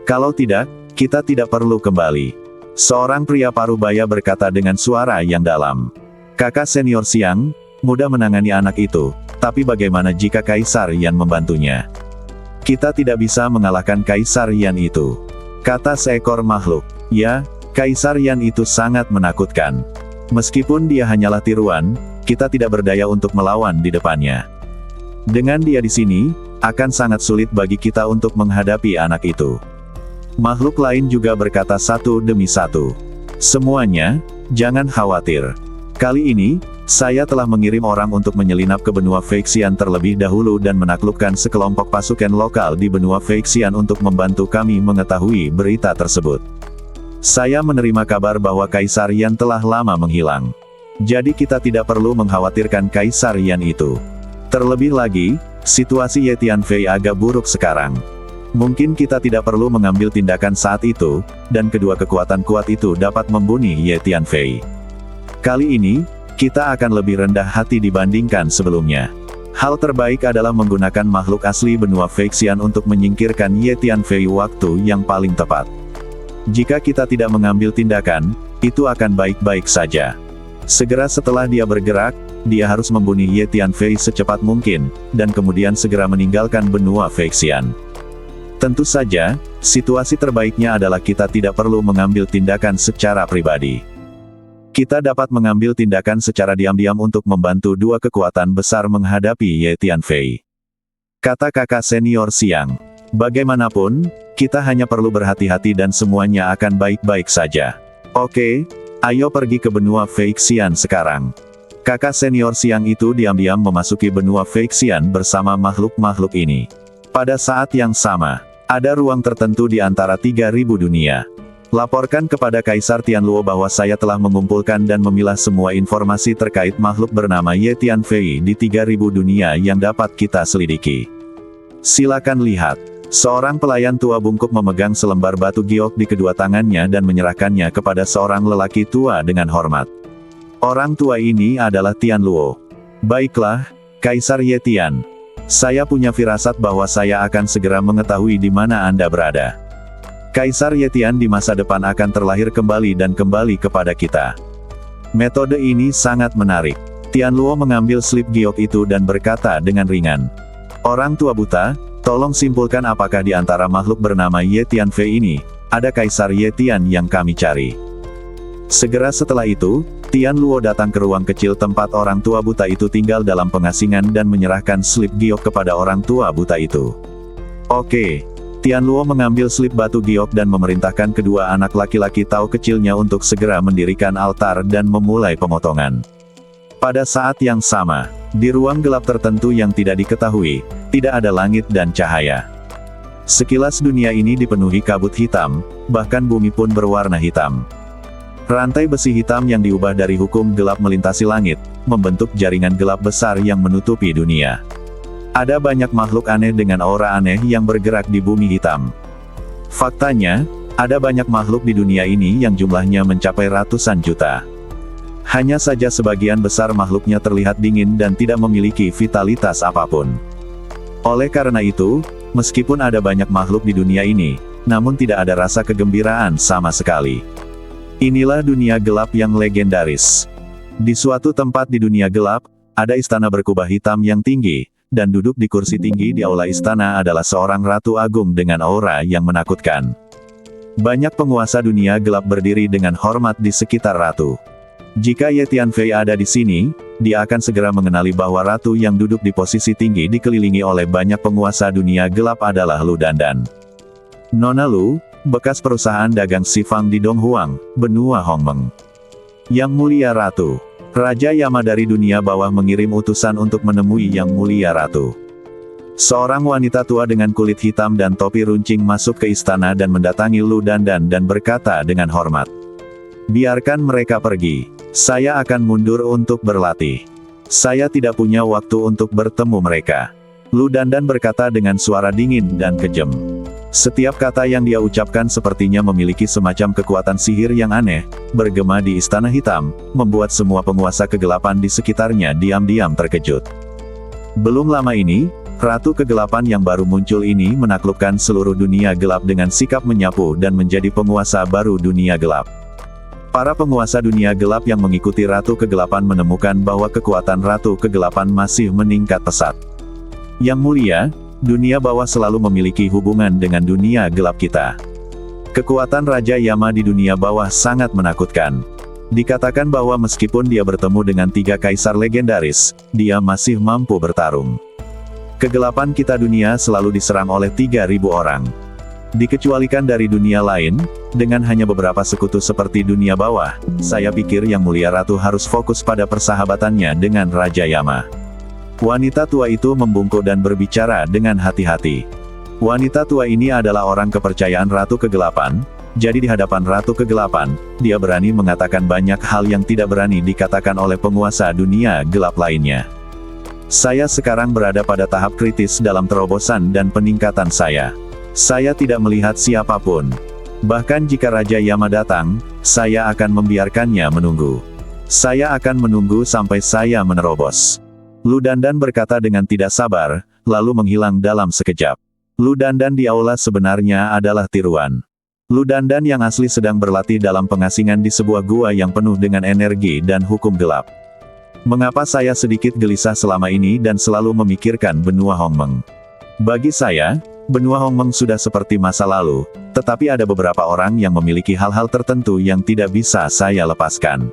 Kalau tidak, kita tidak perlu kembali. Seorang pria parubaya berkata dengan suara yang dalam. Kakak senior Xiang, mudah menangani anak itu, tapi bagaimana jika Kaisar Yan membantunya? Kita tidak bisa mengalahkan Kaisar Yan itu, kata seekor makhluk. Ya, Kaisar Yan itu sangat menakutkan. Meskipun dia hanyalah tiruan, kita tidak berdaya untuk melawan di depannya. Dengan dia di sini, akan sangat sulit bagi kita untuk menghadapi anak itu. Makhluk lain juga berkata satu demi satu. Semuanya, jangan khawatir. Kali ini, saya telah mengirim orang untuk menyelinap ke benua Feixian terlebih dahulu dan menaklukkan sekelompok pasukan lokal di benua Feixian untuk membantu kami mengetahui berita tersebut. Saya menerima kabar bahwa Kaisar Yan telah lama menghilang. Jadi kita tidak perlu mengkhawatirkan Kaisar Yan itu. Terlebih lagi, situasi Ye Tianfei agak buruk sekarang. Mungkin kita tidak perlu mengambil tindakan saat itu, dan kedua kekuatan kuat itu dapat membunuh Ye Tianfei. Kali ini, kita akan lebih rendah hati dibandingkan sebelumnya. Hal terbaik adalah menggunakan makhluk asli benua Feixian untuk menyingkirkan Ye Tianfei waktu yang paling tepat. Jika kita tidak mengambil tindakan, itu akan baik-baik saja. Segera setelah dia bergerak, dia harus membunuh Ye Tianfei secepat mungkin, dan kemudian segera meninggalkan benua Feixian. Tentu saja, situasi terbaiknya adalah kita tidak perlu mengambil tindakan secara pribadi. Kita dapat mengambil tindakan secara diam-diam untuk membantu dua kekuatan besar menghadapi Ye Tianfei, kata kakak senior Xiang. Bagaimanapun, kita hanya perlu berhati-hati dan semuanya akan baik-baik saja. Oke, ayo pergi ke benua Feixian sekarang. Kakak senior Xiang itu diam-diam memasuki benua Feixian bersama makhluk-makhluk ini. Pada saat yang sama, ada ruang tertentu di antara 3.000 dunia. Laporkan kepada Kaisar Tianluo bahwa saya telah mengumpulkan dan memilah semua informasi terkait makhluk bernama Ye Tianfei di 3.000 dunia yang dapat kita selidiki. Silakan lihat. Seorang pelayan tua bungkuk memegang selembar batu giok di kedua tangannya dan menyerahkannya kepada seorang lelaki tua dengan hormat. Orang tua ini adalah Tianluo. Baiklah, Kaisar Ye Tian. Saya punya firasat bahwa saya akan segera mengetahui di mana Anda berada. Kaisar Ye Tian di masa depan akan terlahir kembali dan kembali kepada kita. Metode ini sangat menarik. Tianluo mengambil slip giok itu dan berkata dengan ringan. Orang tua buta, tolong simpulkan apakah di antara makhluk bernama Ye Tianfei ini, ada Kaisar Ye Tian yang kami cari. Segera setelah itu, Tianluo datang ke ruang kecil tempat orang tua buta itu tinggal dalam pengasingan dan menyerahkan slip giok kepada orang tua buta itu. Oke. Tianluo mengambil slip batu giok dan memerintahkan kedua anak laki-laki Tao kecilnya untuk segera mendirikan altar dan memulai pemotongan. Pada saat yang sama, di ruang gelap tertentu yang tidak diketahui, tidak ada langit dan cahaya. Sekilas dunia ini dipenuhi kabut hitam, bahkan bumi pun berwarna hitam. Rantai besi hitam yang diubah dari hukum gelap melintasi langit, membentuk jaringan gelap besar yang menutupi dunia. Ada banyak makhluk aneh dengan aura aneh yang bergerak di bumi hitam. Faktanya, ada banyak makhluk di dunia ini yang jumlahnya mencapai ratusan juta. Hanya saja sebagian besar makhluknya terlihat dingin dan tidak memiliki vitalitas apapun. Oleh karena itu, meskipun ada banyak makhluk di dunia ini, namun tidak ada rasa kegembiraan sama sekali. Inilah dunia gelap yang legendaris. Di suatu tempat di dunia gelap, ada istana berkubah hitam yang tinggi, dan duduk di kursi tinggi di aula istana adalah seorang ratu agung dengan aura yang menakutkan. Banyak penguasa dunia gelap berdiri dengan hormat di sekitar ratu. Jika Ye Tianfei ada di sini, dia akan segera mengenali bahwa ratu yang duduk di posisi tinggi dikelilingi oleh banyak penguasa dunia gelap adalah Lu Dandan. Nona Lu, bekas perusahaan dagang Sifang di Donghuang, benua Hongmeng. Yang mulia ratu, Raja Yama dari dunia bawah mengirim utusan untuk menemui Yang Mulia Ratu. Seorang wanita tua dengan kulit hitam dan topi runcing masuk ke istana dan mendatangi Lu Dandan dan berkata dengan hormat. Biarkan mereka pergi. Saya akan mundur untuk berlatih. Saya tidak punya waktu untuk bertemu mereka. Lu Dandan berkata dengan suara dingin dan kejam. Setiap kata yang dia ucapkan sepertinya memiliki semacam kekuatan sihir yang aneh, bergema di istana hitam, membuat semua penguasa kegelapan di sekitarnya diam-diam terkejut. Belum lama ini, Ratu Kegelapan yang baru muncul ini menaklukkan seluruh dunia gelap dengan sikap menyapu dan menjadi penguasa baru dunia gelap. Para penguasa dunia gelap yang mengikuti Ratu Kegelapan menemukan bahwa kekuatan Ratu Kegelapan masih meningkat pesat. Yang mulia, dunia bawah selalu memiliki hubungan dengan dunia gelap kita. Kekuatan Raja Yama di dunia bawah sangat menakutkan. Dikatakan bahwa meskipun dia bertemu dengan 3 kaisar legendaris, dia masih mampu bertarung. Kegelapan kita dunia selalu diserang oleh 3.000 orang. Dikecualikan dari dunia lain, dengan hanya beberapa sekutu seperti dunia bawah, saya pikir Yang Mulia Ratu harus fokus pada persahabatannya dengan Raja Yama. Wanita tua itu membungkuk dan berbicara dengan hati-hati. Wanita tua ini adalah orang kepercayaan Ratu Kegelapan, jadi di hadapan Ratu Kegelapan, dia berani mengatakan banyak hal yang tidak berani dikatakan oleh penguasa dunia gelap lainnya. Saya sekarang berada pada tahap kritis dalam terobosan dan peningkatan saya. Saya tidak melihat siapapun. Bahkan jika Raja Yama datang, saya akan membiarkannya menunggu. Saya akan menunggu sampai saya menerobos. Lu Dandan berkata dengan tidak sabar, lalu menghilang dalam sekejap. Lu Dandan di aula sebenarnya adalah tiruan. Lu Dandan yang asli sedang berlatih dalam pengasingan di sebuah gua yang penuh dengan energi dan hukum gelap. Mengapa saya sedikit gelisah selama ini dan selalu memikirkan benua Hongmeng? Bagi saya, benua Hongmeng sudah seperti masa lalu, tetapi ada beberapa orang yang memiliki hal-hal tertentu yang tidak bisa saya lepaskan.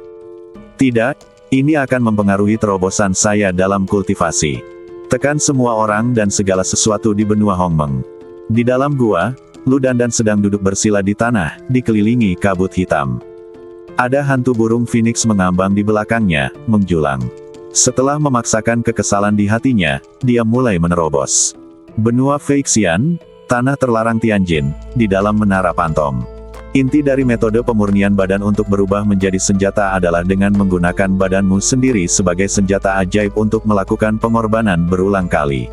Tidak. Ini akan mempengaruhi terobosan saya dalam kultivasi. Tekan semua orang dan segala sesuatu di benua Hongmeng. Di dalam gua, Lu Dandan sedang duduk bersila di tanah, dikelilingi kabut hitam. Ada hantu burung phoenix mengambang di belakangnya, menjulang. Setelah memaksakan kekesalan di hatinya, dia mulai menerobos. Benua Feixian, tanah terlarang Tianjin, di dalam menara Pantom. Inti dari metode pemurnian badan untuk berubah menjadi senjata adalah dengan menggunakan badanmu sendiri sebagai senjata ajaib untuk melakukan pengorbanan berulang kali.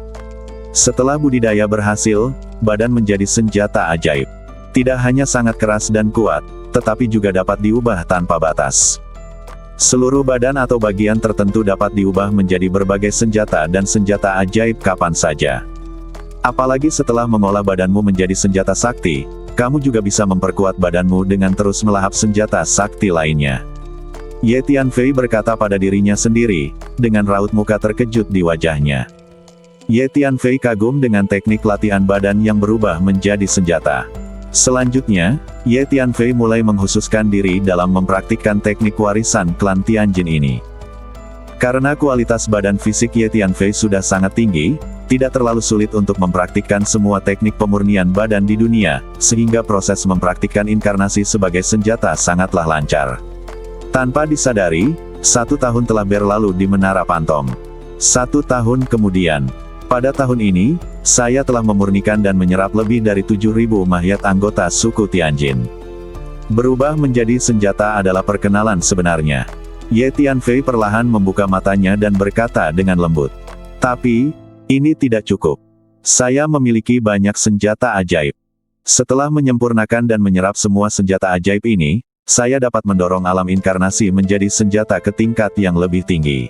Setelah budidaya berhasil, badan menjadi senjata ajaib. Tidak hanya sangat keras dan kuat, tetapi juga dapat diubah tanpa batas. Seluruh badan atau bagian tertentu dapat diubah menjadi berbagai senjata dan senjata ajaib kapan saja. Apalagi setelah mengolah badanmu menjadi senjata sakti, kamu juga bisa memperkuat badanmu dengan terus melahap senjata sakti lainnya. Ye Tianfei berkata pada dirinya sendiri, dengan raut muka terkejut di wajahnya. Ye Tianfei kagum dengan teknik latihan badan yang berubah menjadi senjata. Selanjutnya, Ye Tianfei mulai menghususkan diri dalam mempraktikkan teknik warisan klan Tianjin ini. Karena kualitas badan fisik Ye Tianfei sudah sangat tinggi, tidak terlalu sulit untuk mempraktikkan semua teknik pemurnian badan di dunia, sehingga proses mempraktikkan inkarnasi sebagai senjata sangatlah lancar. Tanpa disadari, 1 tahun telah berlalu di Menara Pantom. 1 tahun kemudian, pada tahun ini, saya telah memurnikan dan menyerap lebih dari 7.000 mayat anggota suku Tianjin. Berubah menjadi senjata adalah perkenalan sebenarnya. Ye Tianfei perlahan membuka matanya dan berkata dengan lembut. Tapi, Ini tidak cukup. Saya memiliki banyak senjata ajaib. Setelah menyempurnakan dan menyerap semua senjata ajaib ini, saya dapat mendorong alam inkarnasi menjadi senjata ke tingkat yang lebih tinggi.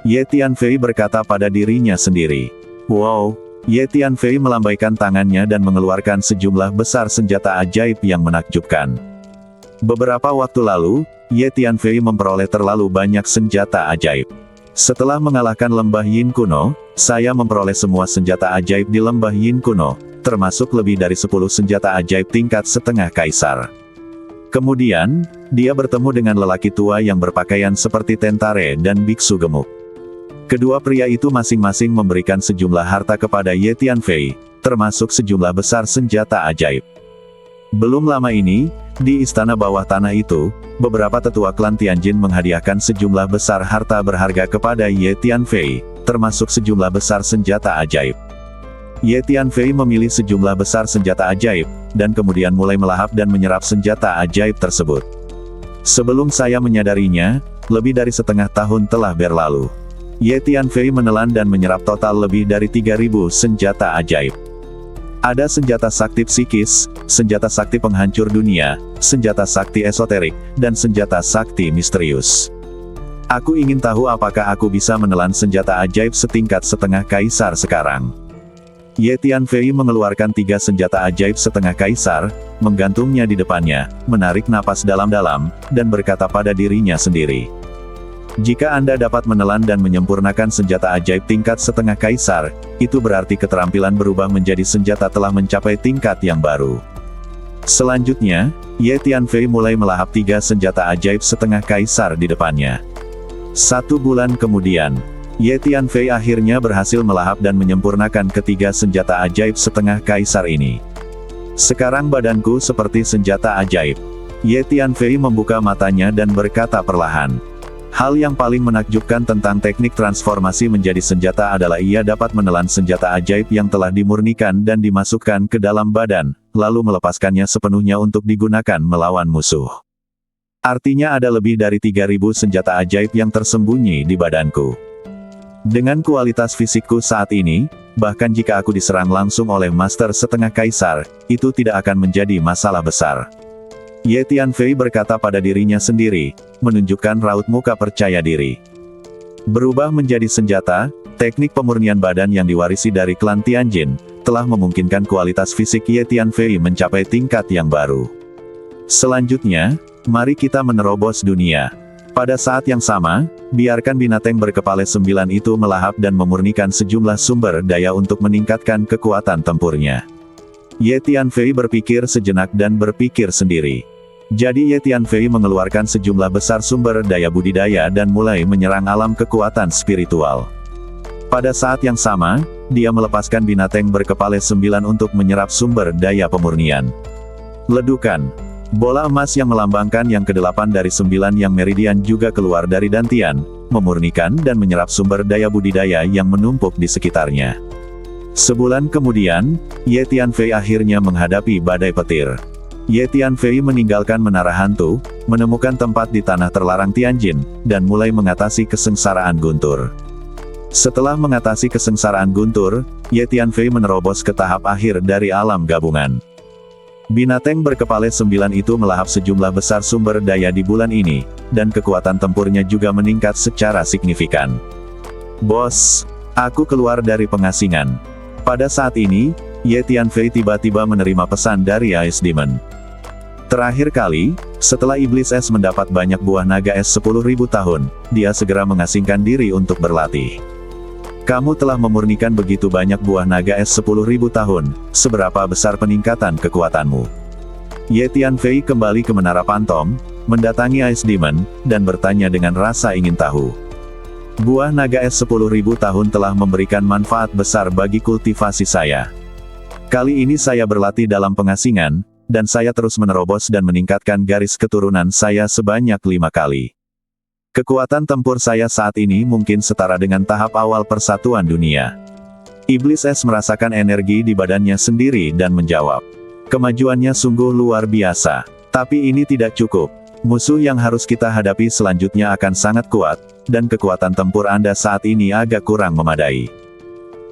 Ye Tianfei berkata pada dirinya sendiri. Wow! Ye Tianfei melambaikan tangannya dan mengeluarkan sejumlah besar senjata ajaib yang menakjubkan. Beberapa waktu lalu, Ye Tianfei memperoleh terlalu banyak senjata ajaib. Setelah mengalahkan lembah Yin kuno, saya memperoleh semua senjata ajaib di lembah Yin kuno, termasuk lebih dari 10 senjata ajaib tingkat setengah kaisar. Kemudian, dia bertemu dengan lelaki tua yang berpakaian seperti tentara dan biksu gemuk. Kedua pria itu masing-masing memberikan sejumlah harta kepada Ye Tianfei, termasuk sejumlah besar senjata ajaib. Belum lama ini, di istana bawah tanah itu, beberapa tetua klan Tianjin menghadiahkan sejumlah besar harta berharga kepada Ye Tianfei, termasuk sejumlah besar senjata ajaib. Ye Tianfei memilih sejumlah besar senjata ajaib, dan kemudian mulai melahap dan menyerap senjata ajaib tersebut. Sebelum saya menyadarinya, lebih dari setengah tahun telah berlalu. Ye Tianfei menelan dan menyerap total lebih dari 3.000 senjata ajaib. Ada senjata sakti psikis, senjata sakti penghancur dunia, senjata sakti esoterik, dan senjata sakti misterius. Aku ingin tahu apakah aku bisa menelan senjata ajaib setingkat setengah kaisar sekarang. Ye Tianfei mengeluarkan 3 senjata ajaib setengah kaisar, menggantungnya di depannya, menarik napas dalam-dalam, dan berkata pada dirinya sendiri. Jika Anda dapat menelan dan menyempurnakan senjata ajaib tingkat setengah kaisar, itu berarti keterampilan berubah menjadi senjata telah mencapai tingkat yang baru. Selanjutnya, Ye Tianfei mulai melahap 3 senjata ajaib setengah kaisar di depannya. 1 bulan kemudian, Ye Tianfei akhirnya berhasil melahap dan menyempurnakan ketiga senjata ajaib setengah kaisar ini. Sekarang badanku seperti senjata ajaib. Ye Tianfei membuka matanya dan berkata perlahan. Hal yang paling menakjubkan tentang teknik transformasi menjadi senjata adalah ia dapat menelan senjata ajaib yang telah dimurnikan dan dimasukkan ke dalam badan, lalu melepaskannya sepenuhnya untuk digunakan melawan musuh. Artinya ada lebih dari 3.000 senjata ajaib yang tersembunyi di badanku. Dengan kualitas fisikku saat ini, bahkan jika aku diserang langsung oleh Master setengah kaisar, itu tidak akan menjadi masalah besar. Ye Tianfei berkata pada dirinya sendiri, menunjukkan raut muka percaya diri. Berubah menjadi senjata, teknik pemurnian badan yang diwarisi dari klan Tianjin, telah memungkinkan kualitas fisik Ye Tianfei mencapai tingkat yang baru. Selanjutnya, mari kita menerobos dunia. Pada saat yang sama, biarkan binatang berkepala 9 itu melahap dan memurnikan sejumlah sumber daya untuk meningkatkan kekuatan tempurnya. Ye Tianfei berpikir sejenak dan berpikir sendiri. Jadi Ye Tianfei mengeluarkan sejumlah besar sumber daya budidaya dan mulai menyerang alam kekuatan spiritual. Pada saat yang sama, dia melepaskan binatang berkepala 9 untuk menyerap sumber daya pemurnian. Ledukan. Bola emas yang melambangkan yang ke-8 dari 9 yang meridian juga keluar dari dantian, memurnikan dan menyerap sumber daya budidaya yang menumpuk di sekitarnya. Sebulan kemudian, Ye Tianfei akhirnya menghadapi badai petir. Ye Tianfei meninggalkan menara hantu, menemukan tempat di tanah terlarang Tianjin, dan mulai mengatasi kesengsaraan guntur. Setelah mengatasi kesengsaraan guntur, Ye Tianfei menerobos ke tahap akhir dari alam gabungan. Binatang berkepala 9 itu melahap sejumlah besar sumber daya di bulan ini, dan kekuatan tempurnya juga meningkat secara signifikan. Bos, aku keluar dari pengasingan. Pada saat ini, Ye Tianfei tiba-tiba menerima pesan dari Ice Demon. Terakhir kali, setelah Iblis Es mendapat banyak buah naga es 10.000 tahun, dia segera mengasingkan diri untuk berlatih. Kamu telah memurnikan begitu banyak buah naga es 10.000 tahun, seberapa besar peningkatan kekuatanmu? Ye Tianfei kembali ke Menara Pantom, mendatangi Ice Demon, dan bertanya dengan rasa ingin tahu. Buah naga es 10.000 tahun telah memberikan manfaat besar bagi kultivasi saya. Kali ini saya berlatih dalam pengasingan, dan saya terus menerobos dan meningkatkan garis keturunan saya sebanyak 5 kali. Kekuatan tempur saya saat ini mungkin setara dengan tahap awal persatuan dunia. Iblis Es merasakan energi di badannya sendiri dan menjawab. Kemajuannya sungguh luar biasa. Tapi ini tidak cukup. Musuh yang harus kita hadapi selanjutnya akan sangat kuat, dan kekuatan tempur Anda saat ini agak kurang memadai.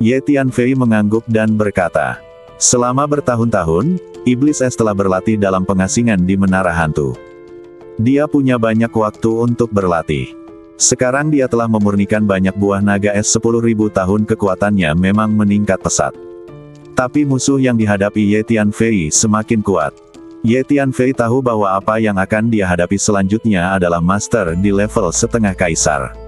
Ye Tianfei mengangguk dan berkata, selama bertahun-tahun, Iblis Es telah berlatih dalam pengasingan di Menara Hantu. Dia punya banyak waktu untuk berlatih. Sekarang dia telah memurnikan banyak buah naga es 10.000 tahun, kekuatannya memang meningkat pesat. Tapi musuh yang dihadapi Ye Tianfei semakin kuat. Ye Tianfei tahu bahwa apa yang akan dia hadapi selanjutnya adalah master di level setengah kaisar.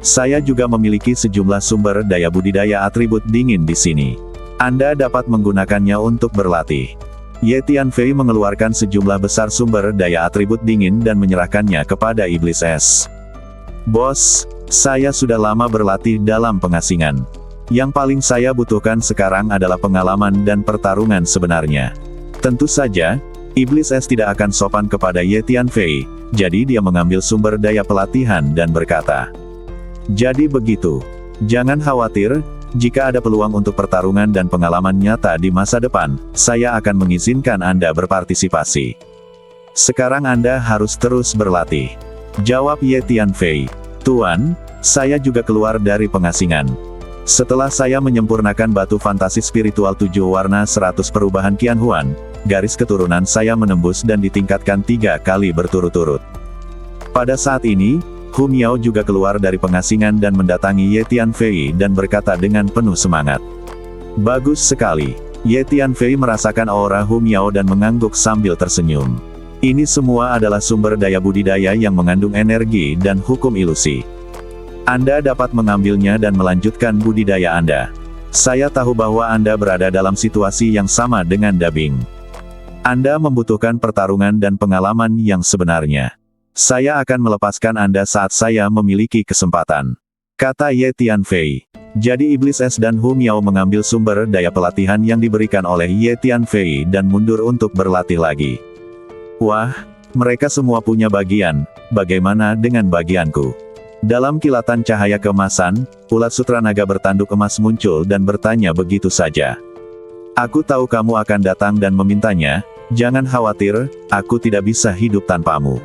Saya juga memiliki sejumlah sumber daya budidaya atribut dingin di sini. Anda dapat menggunakannya untuk berlatih. Ye Tianfei mengeluarkan sejumlah besar sumber daya atribut dingin dan menyerahkannya kepada Iblis Es. Bos, saya sudah lama berlatih dalam pengasingan. Yang paling saya butuhkan sekarang adalah pengalaman dan pertarungan sebenarnya. Tentu saja, Iblis Es tidak akan sopan kepada Ye Tianfei, jadi dia mengambil sumber daya pelatihan dan berkata, jadi begitu. Jangan khawatir, jika ada peluang untuk pertarungan dan pengalaman nyata di masa depan, saya akan mengizinkan Anda berpartisipasi. Sekarang Anda harus terus berlatih. Jawab Ye Tianfei. Tuan, saya juga keluar dari pengasingan. Setelah saya menyempurnakan batu fantasi spiritual 7 warna 100 perubahan Qianhuan, garis keturunan saya menembus dan ditingkatkan 3 kali berturut-turut. Pada saat ini, Hu Miao juga keluar dari pengasingan dan mendatangi Ye Tianfei dan berkata dengan penuh semangat. Bagus sekali. Ye Tianfei merasakan aura Hu Miao dan mengangguk sambil tersenyum. Ini semua adalah sumber daya budidaya yang mengandung energi dan hukum ilusi. Anda dapat mengambilnya dan melanjutkan budidaya Anda. Saya tahu bahwa Anda berada dalam situasi yang sama dengan Dabing. Anda membutuhkan pertarungan dan pengalaman yang sebenarnya. Saya akan melepaskan Anda saat saya memiliki kesempatan. Kata Ye Tianfei. Jadi Iblis Es dan Hu Miao mengambil sumber daya pelatihan yang diberikan oleh Ye Tianfei dan mundur untuk berlatih lagi. Wah, mereka semua punya bagian, bagaimana dengan bagianku? Dalam kilatan cahaya keemasan, ulat sutra naga bertanduk emas muncul dan bertanya begitu saja. Aku tahu kamu akan datang dan memintanya, jangan khawatir, aku tidak bisa hidup tanpamu.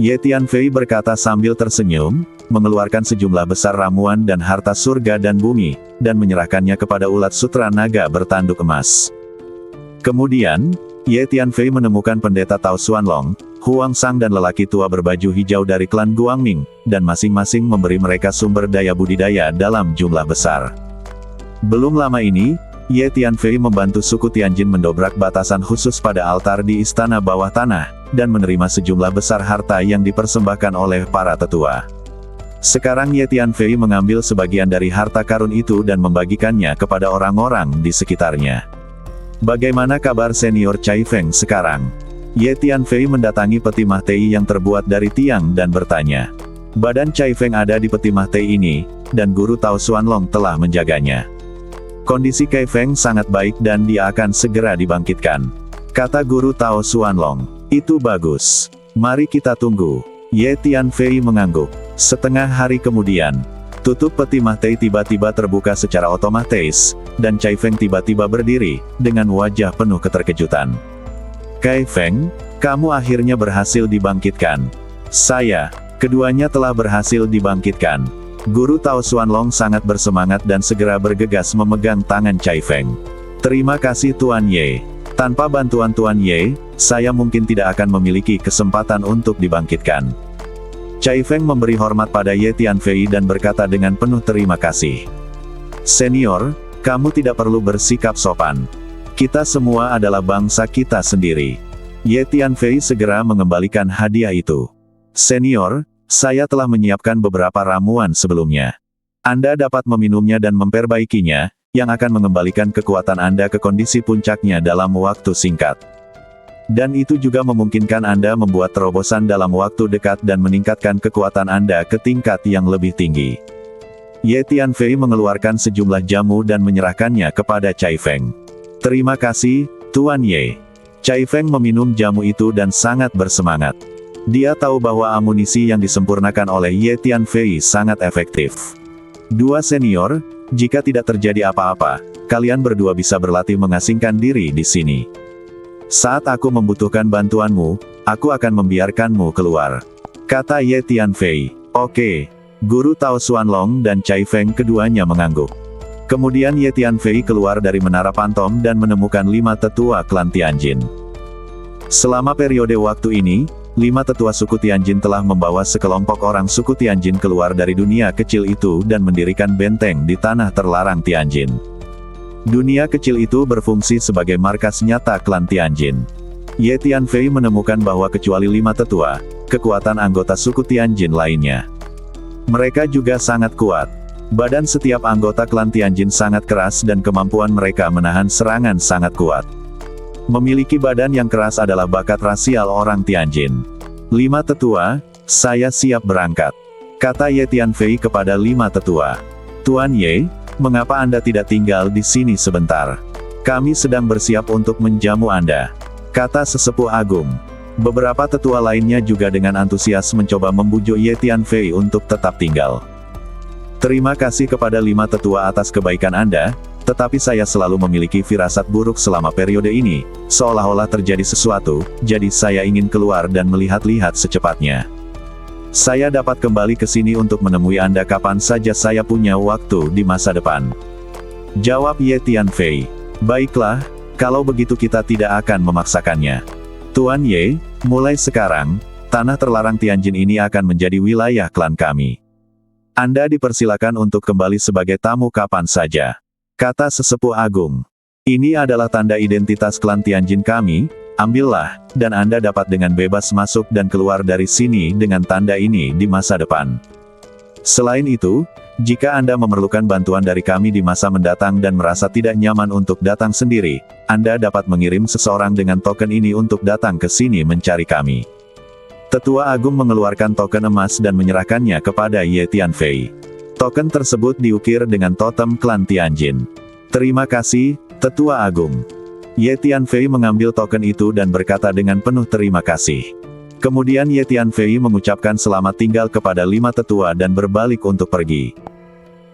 Ye Tianfei berkata sambil tersenyum, mengeluarkan sejumlah besar ramuan dan harta surga dan bumi, dan menyerahkannya kepada ulat sutra naga bertanduk emas. Kemudian, Ye Tianfei menemukan pendeta Tao Xuanlong, Huang Sang dan lelaki tua berbaju hijau dari klan Guangming, dan masing-masing memberi mereka sumber daya budidaya dalam jumlah besar. Belum lama ini, Ye Tianfei membantu suku Tianjin mendobrak batasan khusus pada altar di istana bawah tanah, dan menerima sejumlah besar harta yang dipersembahkan oleh para tetua. Sekarang Ye Tianfei mengambil sebagian dari harta karun itu dan membagikannya kepada orang-orang di sekitarnya. Bagaimana kabar senior Cai Feng sekarang? Ye Tianfei mendatangi peti mah teh yang terbuat dari tiang dan bertanya. Badan Cai Feng ada di peti mah teh ini, dan guru Tao Xuanlong telah menjaganya. Kondisi Cai Feng sangat baik dan dia akan segera dibangkitkan. Kata guru Tao Xuanlong. Itu bagus. Mari kita tunggu. Ye Tianfei mengangguk. Setengah hari kemudian, tutup peti mah teh tiba-tiba terbuka secara otomatis, dan Cai Feng tiba-tiba berdiri, dengan wajah penuh keterkejutan. Cai Feng, kamu akhirnya berhasil dibangkitkan. Keduanya telah berhasil dibangkitkan. Guru Tao Xuanlong sangat bersemangat dan segera bergegas memegang tangan Cai Feng. Terima kasih Tuan Ye. Tanpa bantuan Tuan Ye, saya mungkin tidak akan memiliki kesempatan untuk dibangkitkan. Cai Feng memberi hormat pada Ye Tianfei dan berkata dengan penuh terima kasih. Senior, kamu tidak perlu bersikap sopan. Kita semua adalah bangsa kita sendiri. Ye Tianfei segera mengembalikan hadiah itu. Senior, saya telah menyiapkan beberapa ramuan sebelumnya. Anda dapat meminumnya dan memperbaikinya, yang akan mengembalikan kekuatan Anda ke kondisi puncaknya dalam waktu singkat. Dan itu juga memungkinkan Anda membuat terobosan dalam waktu dekat dan meningkatkan kekuatan Anda ke tingkat yang lebih tinggi. Ye Tianfei mengeluarkan sejumlah jamu dan menyerahkannya kepada Cai Feng. Terima kasih, Tuan Ye. Cai Feng meminum jamu itu dan sangat bersemangat. Dia tahu bahwa amunisi yang disempurnakan oleh Ye Tianfei sangat efektif. Dua senior, jika tidak terjadi apa-apa, kalian berdua bisa berlatih mengasingkan diri di sini. Saat aku membutuhkan bantuanmu, aku akan membiarkanmu keluar. Kata Ye Tianfei. Oke. Guru Tao Xuanlong dan Cai Feng keduanya mengangguk. Kemudian Ye Tianfei keluar dari Menara Pantom dan menemukan 5 tetua klan Tianjin. Selama periode waktu ini, 5 tetua suku Tianjin telah membawa sekelompok orang suku Tianjin keluar dari dunia kecil itu dan mendirikan benteng di tanah terlarang Tianjin. Dunia kecil itu berfungsi sebagai markas nyata klan Tianjin. Ye Tianfei menemukan bahwa kecuali 5 tetua, kekuatan anggota suku Tianjin lainnya. Mereka juga sangat kuat. Badan setiap anggota klan Tianjin sangat keras dan kemampuan mereka menahan serangan sangat kuat. Memiliki badan yang keras adalah bakat rasial orang Tianjin. 5 tetua, saya siap berangkat, kata Ye Tianfei kepada 5 tetua. Tuan Ye, mengapa Anda tidak tinggal di sini sebentar? Kami sedang bersiap untuk menjamu Anda, kata sesepuh agung. Beberapa tetua lainnya juga dengan antusias mencoba membujuk Ye Tianfei untuk tetap tinggal. Terima kasih kepada 5 tetua atas kebaikan Anda, tetapi saya selalu memiliki firasat buruk selama periode ini, seolah-olah terjadi sesuatu, jadi saya ingin keluar dan melihat-lihat secepatnya. Saya dapat kembali ke sini untuk menemui Anda kapan saja saya punya waktu di masa depan, jawab Ye Tianfei. Baiklah, kalau begitu kita tidak akan memaksakannya. Tuan Ye, mulai sekarang, tanah terlarang Tianjin ini akan menjadi wilayah klan kami. Anda dipersilakan untuk kembali sebagai tamu kapan saja, kata sesepuh agung. Ini adalah tanda identitas klan Tianjin kami, ambillah, dan Anda dapat dengan bebas masuk dan keluar dari sini dengan tanda ini di masa depan. Selain itu, jika Anda memerlukan bantuan dari kami di masa mendatang dan merasa tidak nyaman untuk datang sendiri, Anda dapat mengirim seseorang dengan token ini untuk datang ke sini mencari kami. Tetua Agung mengeluarkan token emas dan menyerahkannya kepada Ye Tianfei. Token tersebut diukir dengan totem klan Tianjin. Terima kasih, Tetua Agung. Ye Tianfei mengambil token itu dan berkata dengan penuh terima kasih. Kemudian Ye Tianfei mengucapkan selamat tinggal kepada 5 tetua dan berbalik untuk pergi.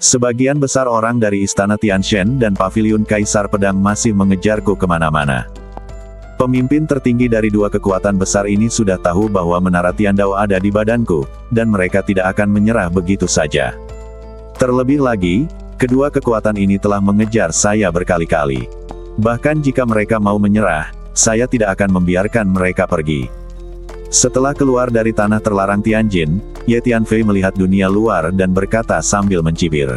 Sebagian besar orang dari Istana Tianshan dan Paviliun Kaisar Pedang masih mengejarku kemana-mana. Pemimpin tertinggi dari 2 kekuatan besar ini sudah tahu bahwa Menara Tiandao ada di badanku, dan mereka tidak akan menyerah begitu saja. Terlebih lagi, kedua kekuatan ini telah mengejar saya berkali-kali. Bahkan jika mereka mau menyerah, saya tidak akan membiarkan mereka pergi. Setelah keluar dari tanah terlarang Tianjin, Ye Tianfei melihat dunia luar dan berkata sambil mencibir.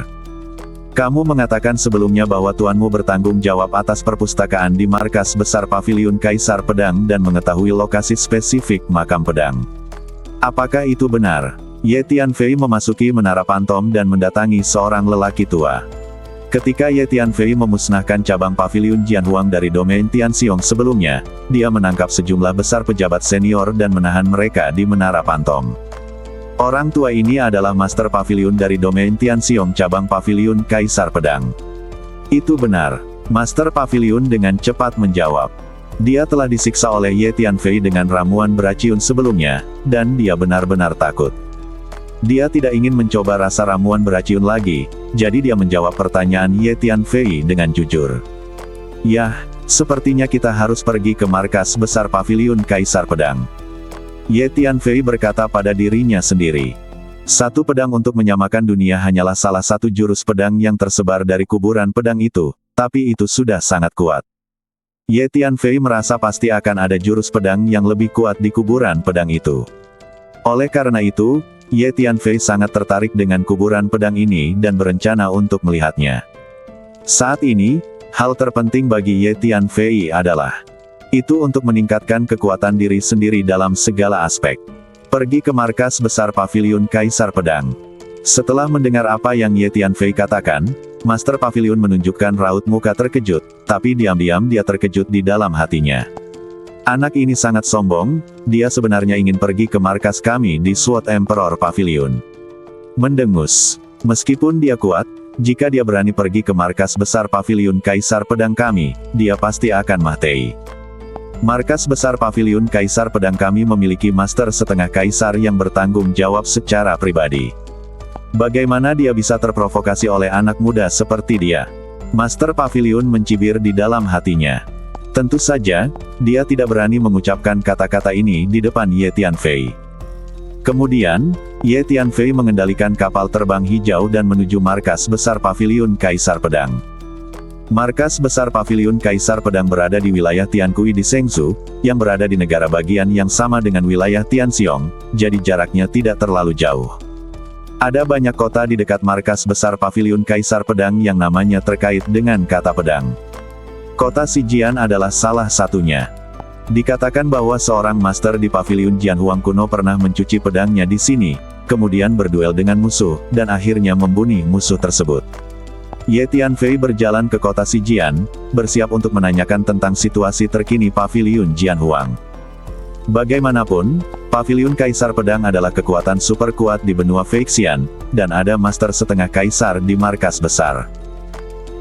Kamu mengatakan sebelumnya bahwa tuanmu bertanggung jawab atas perpustakaan di markas besar Paviliun Kaisar Pedang dan mengetahui lokasi spesifik makam pedang. Apakah itu benar? Ye Tianfei memasuki Menara Pantom dan mendatangi seorang lelaki tua. Ketika Ye Tianfei memusnahkan cabang Paviliun Jianhuang dari domain Tianxiong sebelumnya, dia menangkap sejumlah besar pejabat senior dan menahan mereka di Menara Pantom. Orang tua ini adalah Master Paviliun dari domain Tianxiong cabang Paviliun Kaisar Pedang. Itu benar, Master Paviliun dengan cepat menjawab. Dia telah disiksa oleh Ye Tianfei dengan ramuan beracun sebelumnya, dan dia benar-benar takut. Dia tidak ingin mencoba rasa ramuan beracun lagi, jadi dia menjawab pertanyaan Ye Tianfei dengan jujur. Yah, sepertinya kita harus pergi ke markas besar Paviliun Kaisar Pedang. Ye Tianfei berkata pada dirinya sendiri. Satu pedang untuk menyamakan dunia hanyalah salah satu jurus pedang yang tersebar dari kuburan pedang itu, tapi itu sudah sangat kuat. Ye Tianfei merasa pasti akan ada jurus pedang yang lebih kuat di kuburan pedang itu. Oleh karena itu, Ye Tianfei sangat tertarik dengan kuburan pedang ini dan berencana untuk melihatnya. Saat ini, hal terpenting bagi Ye Tianfei adalah itu untuk meningkatkan kekuatan diri sendiri dalam segala aspek. Pergi ke markas besar Paviliun Kaisar Pedang. Setelah mendengar apa yang Ye Tianfei katakan, Master Paviliun menunjukkan raut muka terkejut, tapi diam-diam dia terkejut di dalam hatinya. Anak ini sangat sombong, dia sebenarnya ingin pergi ke markas kami di Sword Emperor Pavilion. Mendengus. Meskipun dia kuat, jika dia berani pergi ke markas besar Paviliun Kaisar Pedang kami, dia pasti akan mati. Markas besar Paviliun Kaisar Pedang kami memiliki Master setengah Kaisar yang bertanggung jawab secara pribadi. Bagaimana dia bisa terprovokasi oleh anak muda seperti dia? Master Paviliun mencibir di dalam hatinya. Tentu saja, dia tidak berani mengucapkan kata-kata ini di depan Ye Tianfei. Kemudian, Ye Tianfei mengendalikan kapal terbang hijau dan menuju markas besar Paviliun Kaisar Pedang. Markas besar Paviliun Kaisar Pedang berada di wilayah Tiankui di Shenzhou, yang berada di negara bagian yang sama dengan wilayah Tianxiong, jadi jaraknya tidak terlalu jauh. Ada banyak kota di dekat markas besar Paviliun Kaisar Pedang yang namanya terkait dengan kata pedang. Kota Xijian adalah salah satunya. Dikatakan bahwa seorang master di Paviliun Jianhuang kuno pernah mencuci pedangnya di sini, kemudian berduel dengan musuh, dan akhirnya membunuh musuh tersebut. Ye Tianfei berjalan ke kota Xijian, bersiap untuk menanyakan tentang situasi terkini Paviliun Jianhuang. Bagaimanapun, Paviliun Kaisar Pedang adalah kekuatan super kuat di benua Feixian, dan ada master setengah kaisar di markas besar.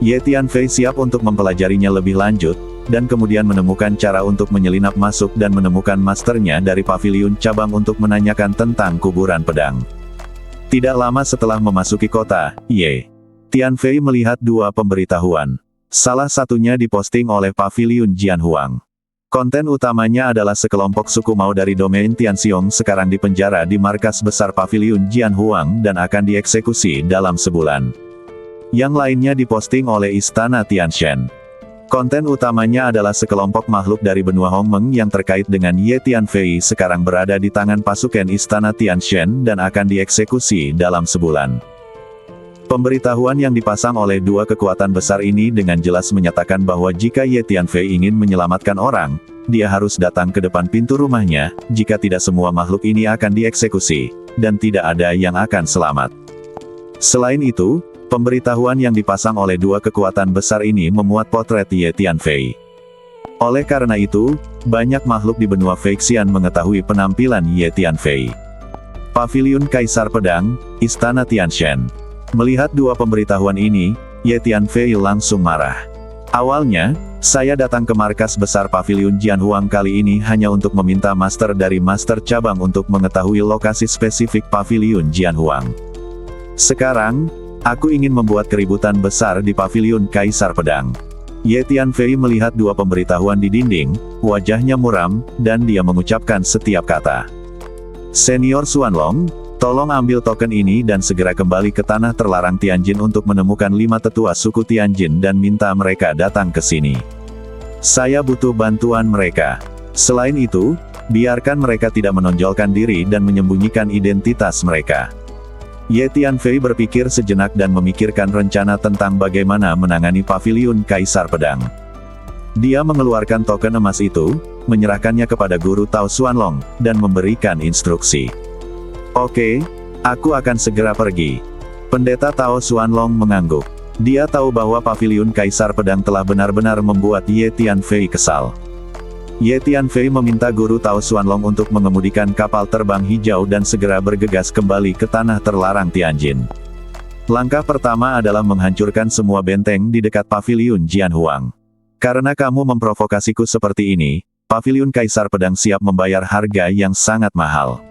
Ye Tianfei siap untuk mempelajarinya lebih lanjut, dan kemudian menemukan cara untuk menyelinap masuk dan menemukan masternya dari paviliun cabang untuk menanyakan tentang kuburan pedang. Tidak lama setelah memasuki kota, Ye Tianfei melihat dua pemberitahuan. Salah satunya diposting oleh Paviliun Jianhuang. Konten utamanya adalah sekelompok suku Mao dari domain Tianxiong sekarang dipenjara di markas besar Paviliun Jianhuang dan akan dieksekusi dalam sebulan. Yang lainnya diposting oleh Istana Tianshan. Konten utamanya adalah sekelompok makhluk dari benua Hongmeng yang terkait dengan Ye Tianfei sekarang berada di tangan pasukan Istana Tianshan dan akan dieksekusi dalam sebulan. Pemberitahuan yang dipasang oleh dua kekuatan besar ini dengan jelas menyatakan bahwa jika Ye Tianfei ingin menyelamatkan orang, dia harus datang ke depan pintu rumahnya, jika tidak semua makhluk ini akan dieksekusi, dan tidak ada yang akan selamat. Selain itu, pemberitahuan yang dipasang oleh dua kekuatan besar ini memuat potret Ye Tianfei. Oleh karena itu, banyak makhluk di benua Feixian mengetahui penampilan Ye Tianfei. Paviliun Kaisar Pedang, Istana Tianshan. Melihat dua pemberitahuan ini, Ye Tianfei langsung marah. Awalnya, saya datang ke markas besar Paviliun Jianhuang kali ini hanya untuk meminta master dari master cabang untuk mengetahui lokasi spesifik Paviliun Jianhuang. Sekarang, aku ingin membuat keributan besar di Paviliun Kaisar Pedang. Ye Tianfei melihat dua pemberitahuan di dinding, wajahnya muram, dan dia mengucapkan setiap kata. Senior Xuanlong, tolong ambil token ini dan segera kembali ke tanah terlarang Tianjin untuk menemukan 5 tetua suku Tianjin dan minta mereka datang ke sini. Saya butuh bantuan mereka. Selain itu, biarkan mereka tidak menonjolkan diri dan menyembunyikan identitas mereka. Ye Tianfei berpikir sejenak dan memikirkan rencana tentang bagaimana menangani Paviliun Kaisar Pedang. Dia mengeluarkan token emas itu, menyerahkannya kepada guru Tao Xuanlong, dan memberikan instruksi. Oke, aku akan segera pergi. Pendeta Tao Xuanlong mengangguk. Dia tahu bahwa Paviliun Kaisar Pedang telah benar-benar membuat Ye Tianfei kesal. Ye Tianfei meminta guru Tao Xuanlong untuk mengemudikan kapal terbang hijau dan segera bergegas kembali ke tanah terlarang Tianjin. Langkah pertama adalah menghancurkan semua benteng di dekat Paviliun Jianhuang. Karena kamu memprovokasiku seperti ini, Paviliun Kaisar Pedang siap membayar harga yang sangat mahal.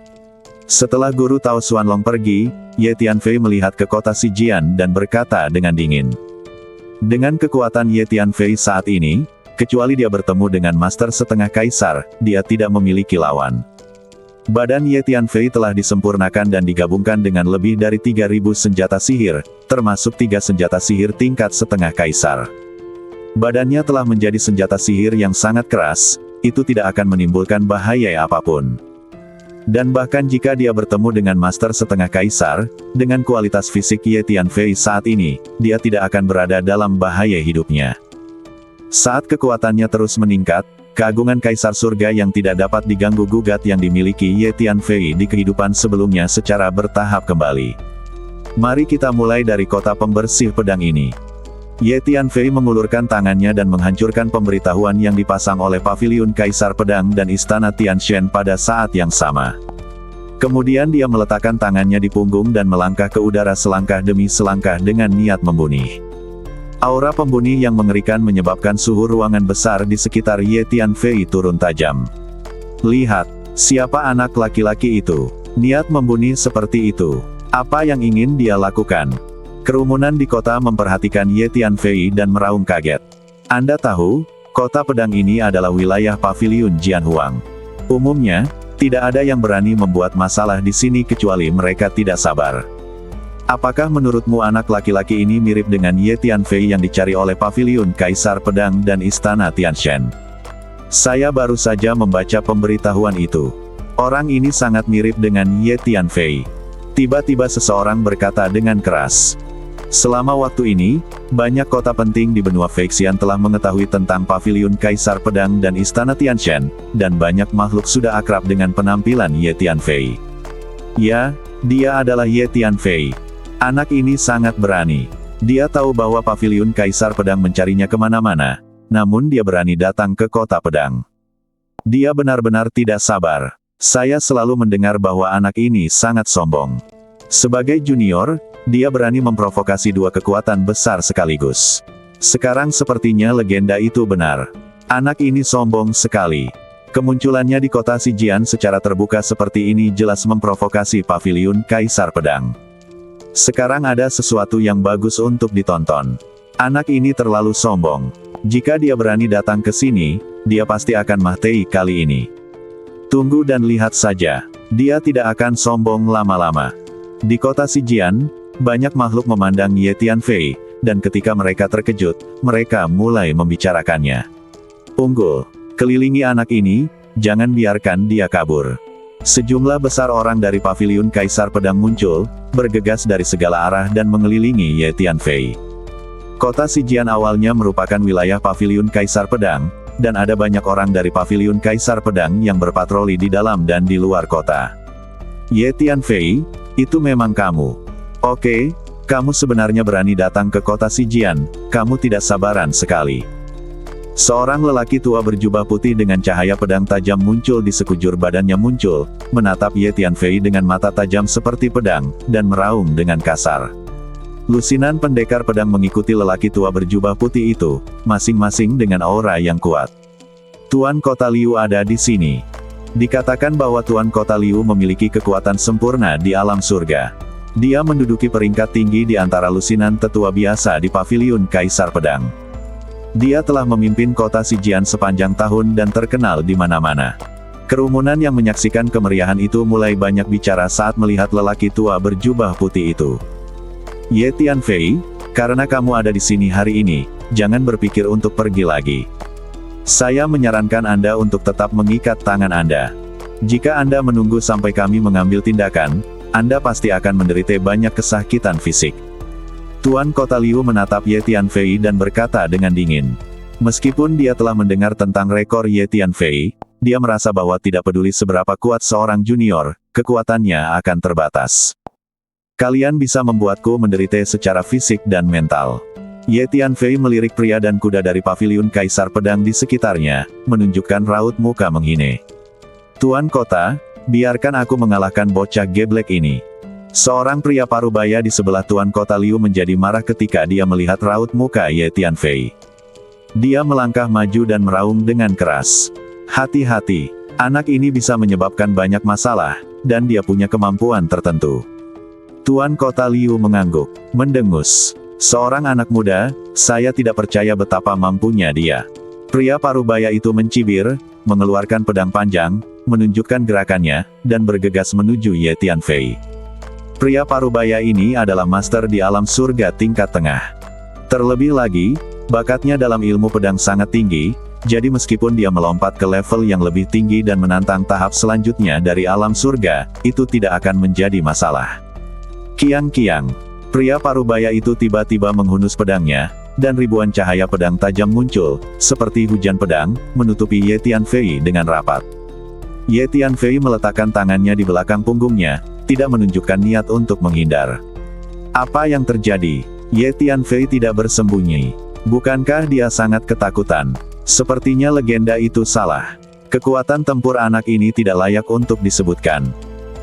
Setelah guru Tao Xuanlong pergi, Ye Tianfei melihat ke kota Xijian dan berkata dengan dingin. Dengan kekuatan Ye Tianfei saat ini, kecuali dia bertemu dengan master setengah kaisar, dia tidak memiliki lawan. Badan Ye Tianfei telah disempurnakan dan digabungkan dengan lebih dari 3.000 senjata sihir, termasuk 3 senjata sihir tingkat setengah kaisar. Badannya telah menjadi senjata sihir yang sangat keras, itu tidak akan menimbulkan bahaya apapun. Dan bahkan jika dia bertemu dengan master setengah kaisar, dengan kualitas fisik Ye Tianfei saat ini, dia tidak akan berada dalam bahaya hidupnya. Saat kekuatannya terus meningkat, keagungan kaisar surga yang tidak dapat diganggu-gugat yang dimiliki Ye Tianfei di kehidupan sebelumnya secara bertahap kembali. Mari kita mulai dari kota pembersih pedang ini. Ye Tianfei mengulurkan tangannya dan menghancurkan pemberitahuan yang dipasang oleh Paviliun Kaisar Pedang dan Istana Tianshan pada saat yang sama. Kemudian dia meletakkan tangannya di punggung dan melangkah ke udara selangkah demi selangkah dengan niat membunuh. Aura pembunuh yang mengerikan menyebabkan suhu ruangan besar di sekitar Ye Tianfei turun tajam. Lihat, siapa anak laki-laki itu? Niat membunuh seperti itu. Apa yang ingin dia lakukan? Kerumunan di kota memperhatikan Ye Tianfei dan meraung kaget. Anda tahu, kota pedang ini adalah wilayah Paviliun Jianhuang. Umumnya, Tidak ada yang berani membuat masalah di sini kecuali mereka tidak sabar. Apakah menurutmu anak laki-laki ini mirip dengan Ye Tianfei yang dicari oleh Paviliun Kaisar Pedang dan Istana Tianshan? Saya baru saja membaca pemberitahuan itu. Orang ini sangat mirip dengan Ye Tianfei. Tiba-tiba seseorang berkata dengan keras. Selama waktu ini, banyak kota penting di benua Feixian telah mengetahui tentang Paviliun Kaisar Pedang dan Istana Tianshan, dan banyak makhluk sudah akrab dengan penampilan Ye Tianfei. Ya, dia adalah Ye Tianfei. Anak ini sangat berani. Dia tahu bahwa Paviliun Kaisar Pedang mencarinya kemana-mana, namun dia berani datang ke kota pedang. Dia benar-benar tidak sabar. Saya selalu mendengar bahwa anak ini sangat sombong. Sebagai junior, dia berani memprovokasi dua kekuatan besar sekaligus. Sekarang sepertinya legenda itu benar. Anak ini sombong sekali. Kemunculannya di kota Xijian secara terbuka seperti ini jelas memprovokasi Paviliun Kaisar Pedang. Sekarang ada sesuatu yang bagus untuk ditonton. Anak ini terlalu sombong. Jika dia berani datang ke sini, dia pasti akan mati kali ini. Tunggu dan lihat saja. Dia tidak akan sombong lama-lama. Di kota Xijian, banyak makhluk memandang Ye Tianfei, dan ketika mereka terkejut, mereka mulai membicarakannya. Unggul, kelilingi anak ini, jangan biarkan dia kabur. Sejumlah besar orang dari Paviliun Kaisar Pedang muncul, bergegas dari segala arah dan mengelilingi Ye Tianfei. Kota Xijian awalnya merupakan wilayah Paviliun Kaisar Pedang, dan ada banyak orang dari Paviliun Kaisar Pedang yang berpatroli di dalam dan di luar kota. Ye Tianfei, itu memang kamu. Oke, kamu sebenarnya berani datang ke kota Xijian, kamu tidak sabaran sekali. Seorang lelaki tua berjubah putih dengan cahaya pedang tajam muncul di sekujur badannya muncul, menatap Ye Tianfei dengan mata tajam seperti pedang, dan meraung dengan kasar. Lusinan pendekar pedang mengikuti lelaki tua berjubah putih itu, masing-masing dengan aura yang kuat. Tuan Kota Liu ada di sini. Dikatakan bahwa Tuan Kota Liu memiliki kekuatan sempurna di alam surga. Dia menduduki peringkat tinggi di antara lusinan tetua biasa di Paviliun Kaisar Pedang. Dia telah memimpin kota Xijian sepanjang tahun dan terkenal di mana-mana. Kerumunan yang menyaksikan kemeriahan itu mulai banyak bicara saat melihat lelaki tua berjubah putih itu. Ye Tianfei, karena kamu ada di sini hari ini, jangan berpikir untuk pergi lagi. Saya menyarankan Anda untuk tetap mengikat tangan Anda. Jika Anda menunggu sampai kami mengambil tindakan, Anda pasti akan menderita banyak kesakitan fisik. Tuan Kota Liu menatap Ye Tianfei dan berkata dengan dingin. Meskipun dia telah mendengar tentang rekor Ye Tianfei, dia merasa bahwa tidak peduli seberapa kuat seorang junior, kekuatannya akan terbatas. Kalian bisa membuatku menderita secara fisik dan mental. Ye Tianfei melirik pria dan kuda dari Paviliun Kaisar Pedang di sekitarnya, menunjukkan raut muka menghine. Tuan Kota, biarkan aku mengalahkan bocah geblek ini. Seorang pria parubaya di sebelah Tuan Kota Liu menjadi marah ketika dia melihat raut muka Ye Tianfei. Dia melangkah maju dan meraung dengan keras. Hati-hati, anak ini bisa menyebabkan banyak masalah, dan dia punya kemampuan tertentu. Tuan Kota Liu mengangguk, mendengus. Seorang anak muda, saya tidak percaya betapa mampunya dia. Pria parubaya itu mencibir, mengeluarkan pedang panjang, menunjukkan gerakannya, dan bergegas menuju Ye Tianfei. Pria parubaya ini adalah master di alam surga tingkat tengah. Terlebih lagi, bakatnya dalam ilmu pedang sangat tinggi, jadi meskipun dia melompat ke level yang lebih tinggi dan menantang tahap selanjutnya dari alam surga, itu tidak akan menjadi masalah. Kiang-kiang. Pria parubaya itu tiba-tiba menghunus pedangnya, dan ribuan cahaya pedang tajam muncul, seperti hujan pedang, menutupi Ye Tianfei dengan rapat. Ye Tianfei meletakkan tangannya di belakang punggungnya, tidak menunjukkan niat untuk menghindar. Apa yang terjadi? Ye Tianfei tidak bersembunyi. Bukankah dia sangat ketakutan? Sepertinya legenda itu salah. Kekuatan tempur anak ini tidak layak untuk disebutkan.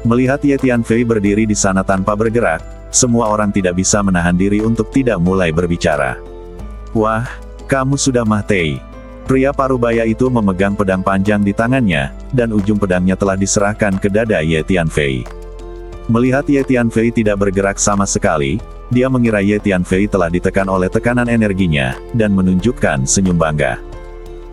Melihat Ye Tianfei berdiri di sana tanpa bergerak, semua orang tidak bisa menahan diri untuk tidak mulai berbicara. Wah, kamu sudah mati. Pria parubaya itu memegang pedang panjang di tangannya, dan ujung pedangnya telah diserahkan ke dada Ye Tianfei. Melihat Ye Tianfei tidak bergerak sama sekali, dia mengira Ye Tianfei telah ditekan oleh tekanan energinya, dan menunjukkan senyum bangga.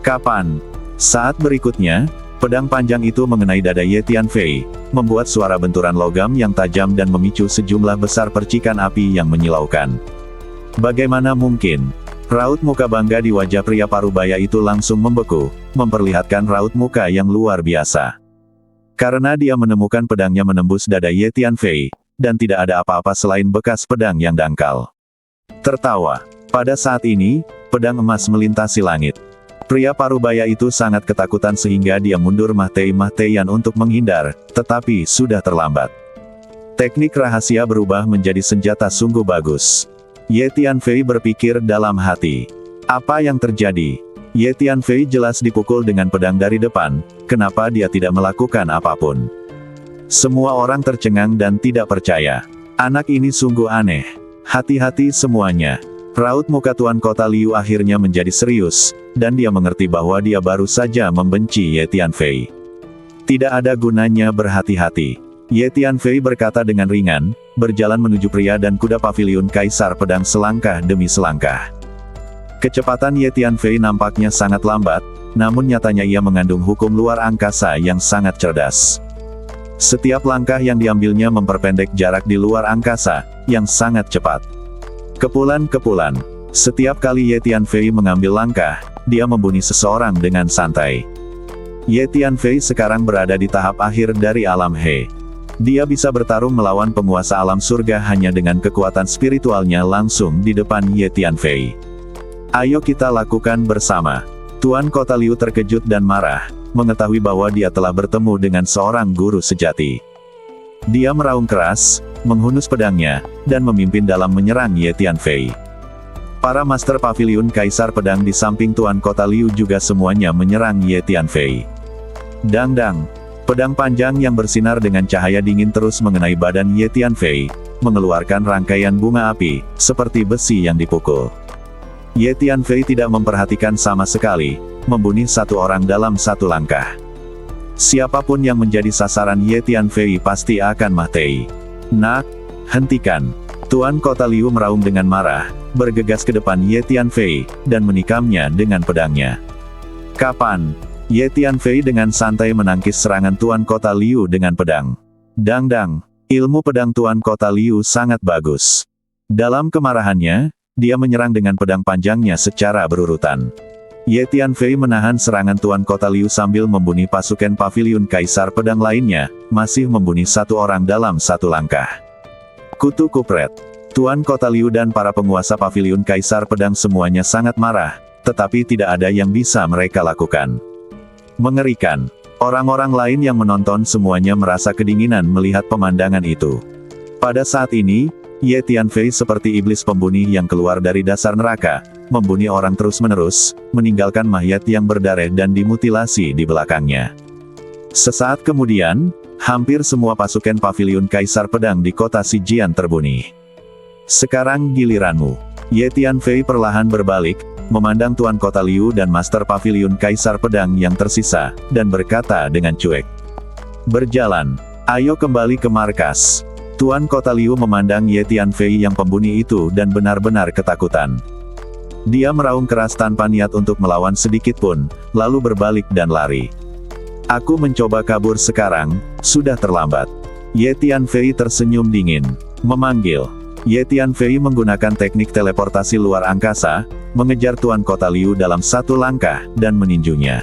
Kapan? Saat berikutnya, Pedang panjang itu mengenai dada Ye Tianfei, membuat suara benturan logam yang tajam dan memicu sejumlah besar percikan api yang menyilaukan. Bagaimana mungkin? Raut muka bangga di wajah pria parubaya itu langsung membeku, memperlihatkan raut muka yang luar biasa. Karena dia menemukan pedangnya menembus dada Ye Tianfei, dan tidak ada apa-apa selain bekas pedang yang dangkal. Tertawa. Pada saat ini, pedang emas melintasi langit. Pria parubaya itu sangat ketakutan sehingga dia mundur mati-matian untuk menghindar, tetapi sudah terlambat. Teknik rahasia berubah menjadi senjata sungguh bagus. Ye Tianfei berpikir dalam hati. Apa yang terjadi? Ye Tianfei jelas dipukul dengan pedang dari depan, kenapa dia tidak melakukan apapun? Semua orang tercengang dan tidak percaya. Anak ini sungguh aneh. Hati-hati semuanya. Raut muka Tuan Kota Liu akhirnya menjadi serius, dan dia mengerti bahwa dia baru saja membenci Ye Tianfei. Tidak ada gunanya berhati-hati. Ye Tianfei berkata dengan ringan, berjalan menuju pria dan kuda paviliun Kaisar Pedang selangkah demi selangkah. Kecepatan Ye Tianfei nampaknya sangat lambat, namun nyatanya ia mengandung hukum luar angkasa yang sangat cerdas. Setiap langkah yang diambilnya memperpendek jarak di luar angkasa, yang sangat cepat. Kepulan-kepulan. Setiap kali Ye Tianfei mengambil langkah, dia membunuh seseorang dengan santai. Ye Tianfei sekarang berada di tahap akhir dari alam He. Dia bisa bertarung melawan penguasa alam surga hanya dengan kekuatan spiritualnya langsung di depan Ye Tianfei. Ayo kita lakukan bersama. Tuan Kota Liu terkejut dan marah, mengetahui bahwa dia telah bertemu dengan seorang guru sejati. Dia meraung keras, menghunus pedangnya, dan memimpin dalam menyerang Ye Tianfei. Para Master Paviliun Kaisar Pedang di samping Tuan Kota Liu juga semuanya menyerang Ye Tianfei. Dang-dang. Pedang panjang yang bersinar dengan cahaya dingin terus mengenai badan Ye Tianfei, mengeluarkan rangkaian bunga api, seperti besi yang dipukul. Ye Tianfei tidak memperhatikan sama sekali, membunuh satu orang dalam satu langkah. Siapapun yang menjadi sasaran Ye Tianfei pasti akan mati. Nak, hentikan. Tuan Kota Liu meraung dengan marah, bergegas ke depan Ye Tianfei, dan menikamnya dengan pedangnya. Kapan? Ye Tianfei dengan santai menangkis serangan Tuan Kota Liu dengan pedang. Dang-dang, ilmu pedang Tuan Kota Liu sangat bagus. Dalam kemarahannya, dia menyerang dengan pedang panjangnya secara berurutan. Ye Tianfei menahan serangan Tuan Kota Liu sambil membunuh pasukan paviliun Kaisar Pedang lainnya, masih membunuh satu orang dalam satu langkah. Kutu kupret. Tuan Kota Liu dan para penguasa paviliun Kaisar Pedang semuanya sangat marah, tetapi tidak ada yang bisa mereka lakukan. Mengerikan. Orang-orang lain yang menonton semuanya merasa kedinginan melihat pemandangan itu. Pada saat ini, Ye Tianfei seperti iblis pembunuh yang keluar dari dasar neraka, membunuh orang terus-menerus, meninggalkan mayat yang berdarah dan dimutilasi di belakangnya. Sesaat kemudian, hampir semua pasukan paviliun Kaisar Pedang di kota Xijian terbunuh. Sekarang giliranmu. Ye Tianfei perlahan berbalik, memandang Tuan Kota Liu dan Master Paviliun Kaisar Pedang yang tersisa, dan berkata dengan cuek. Berjalan. Ayo kembali ke markas. Tuan Kota Liu memandang Ye Tianfei yang pembunuh itu dan benar-benar ketakutan. Dia meraung keras tanpa niat untuk melawan sedikit pun, lalu berbalik dan lari. Aku mencoba kabur sekarang, sudah terlambat. Ye Tianfei tersenyum dingin, memanggil. Ye Tianfei menggunakan teknik teleportasi luar angkasa, mengejar Tuan Kota Liu dalam satu langkah, dan meninjunya.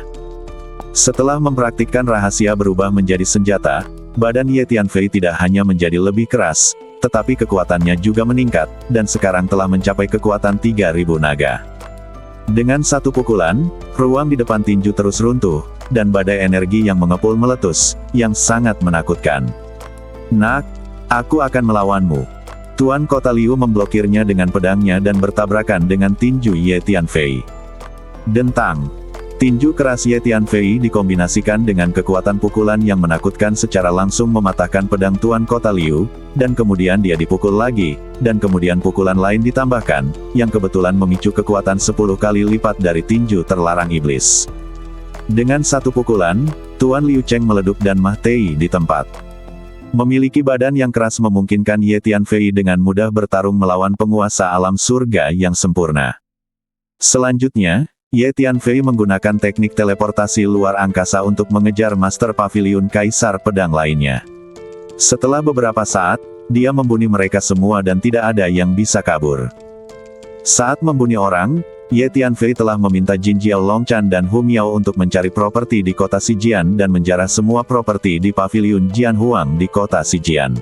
Setelah mempraktikkan rahasia berubah menjadi senjata, badan Ye Tianfei tidak hanya menjadi lebih keras, tetapi kekuatannya juga meningkat, dan sekarang telah mencapai kekuatan 3000 naga. Dengan satu pukulan, ruang di depan tinju terus runtuh, dan badai energi yang mengepul meletus, yang sangat menakutkan. Nak, aku akan melawanmu. Tuan Kota Liu memblokirnya dengan pedangnya dan bertabrakan dengan tinju Ye Tianfei. Dentang. Tinju keras Ye Tianfei dikombinasikan dengan kekuatan pukulan yang menakutkan secara langsung mematahkan pedang Tuan Kota Liu, dan kemudian dia dipukul lagi, dan kemudian pukulan lain ditambahkan, yang kebetulan memicu kekuatan 10 kali lipat dari tinju terlarang iblis. Dengan satu pukulan, Tuan Liu Cheng meleduk dan mati di tempat. Memiliki badan yang keras memungkinkan Ye Tianfei dengan mudah bertarung melawan penguasa alam surga yang sempurna. Selanjutnya, Ye Tianfei menggunakan teknik teleportasi luar angkasa untuk mengejar Master Paviliun Kaisar Pedang lainnya. Setelah beberapa saat, dia membunuh mereka semua dan tidak ada yang bisa kabur. Saat membunuh orang, Ye Tianfei telah meminta Jin Jiao Longchan dan Hu Miao untuk mencari properti di kota Sijian dan menjarah semua properti di Paviliun Jianhuang di kota Sijian.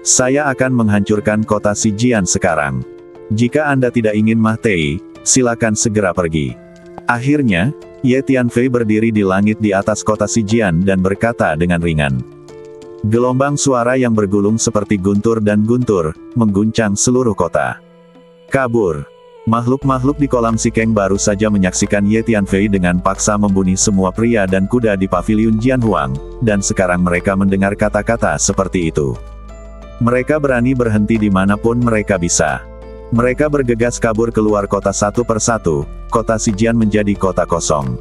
Saya akan menghancurkan kota Sijian sekarang. Jika Anda tidak ingin mati, silakan segera pergi. Akhirnya, Ye Tianfei berdiri di langit di atas kota Sijian dan berkata dengan ringan. Gelombang suara yang bergulung seperti guntur dan guntur, mengguncang seluruh kota. Kabur. Makhluk-makhluk di kolam Sikeng baru saja menyaksikan Ye Tianfei dengan paksa membunuh semua pria dan kuda di Paviliun Jianhuang, dan sekarang mereka mendengar kata-kata seperti itu. Mereka berani berhenti dimanapun mereka bisa. Mereka bergegas kabur keluar kota satu persatu, kota Sijian menjadi kota kosong.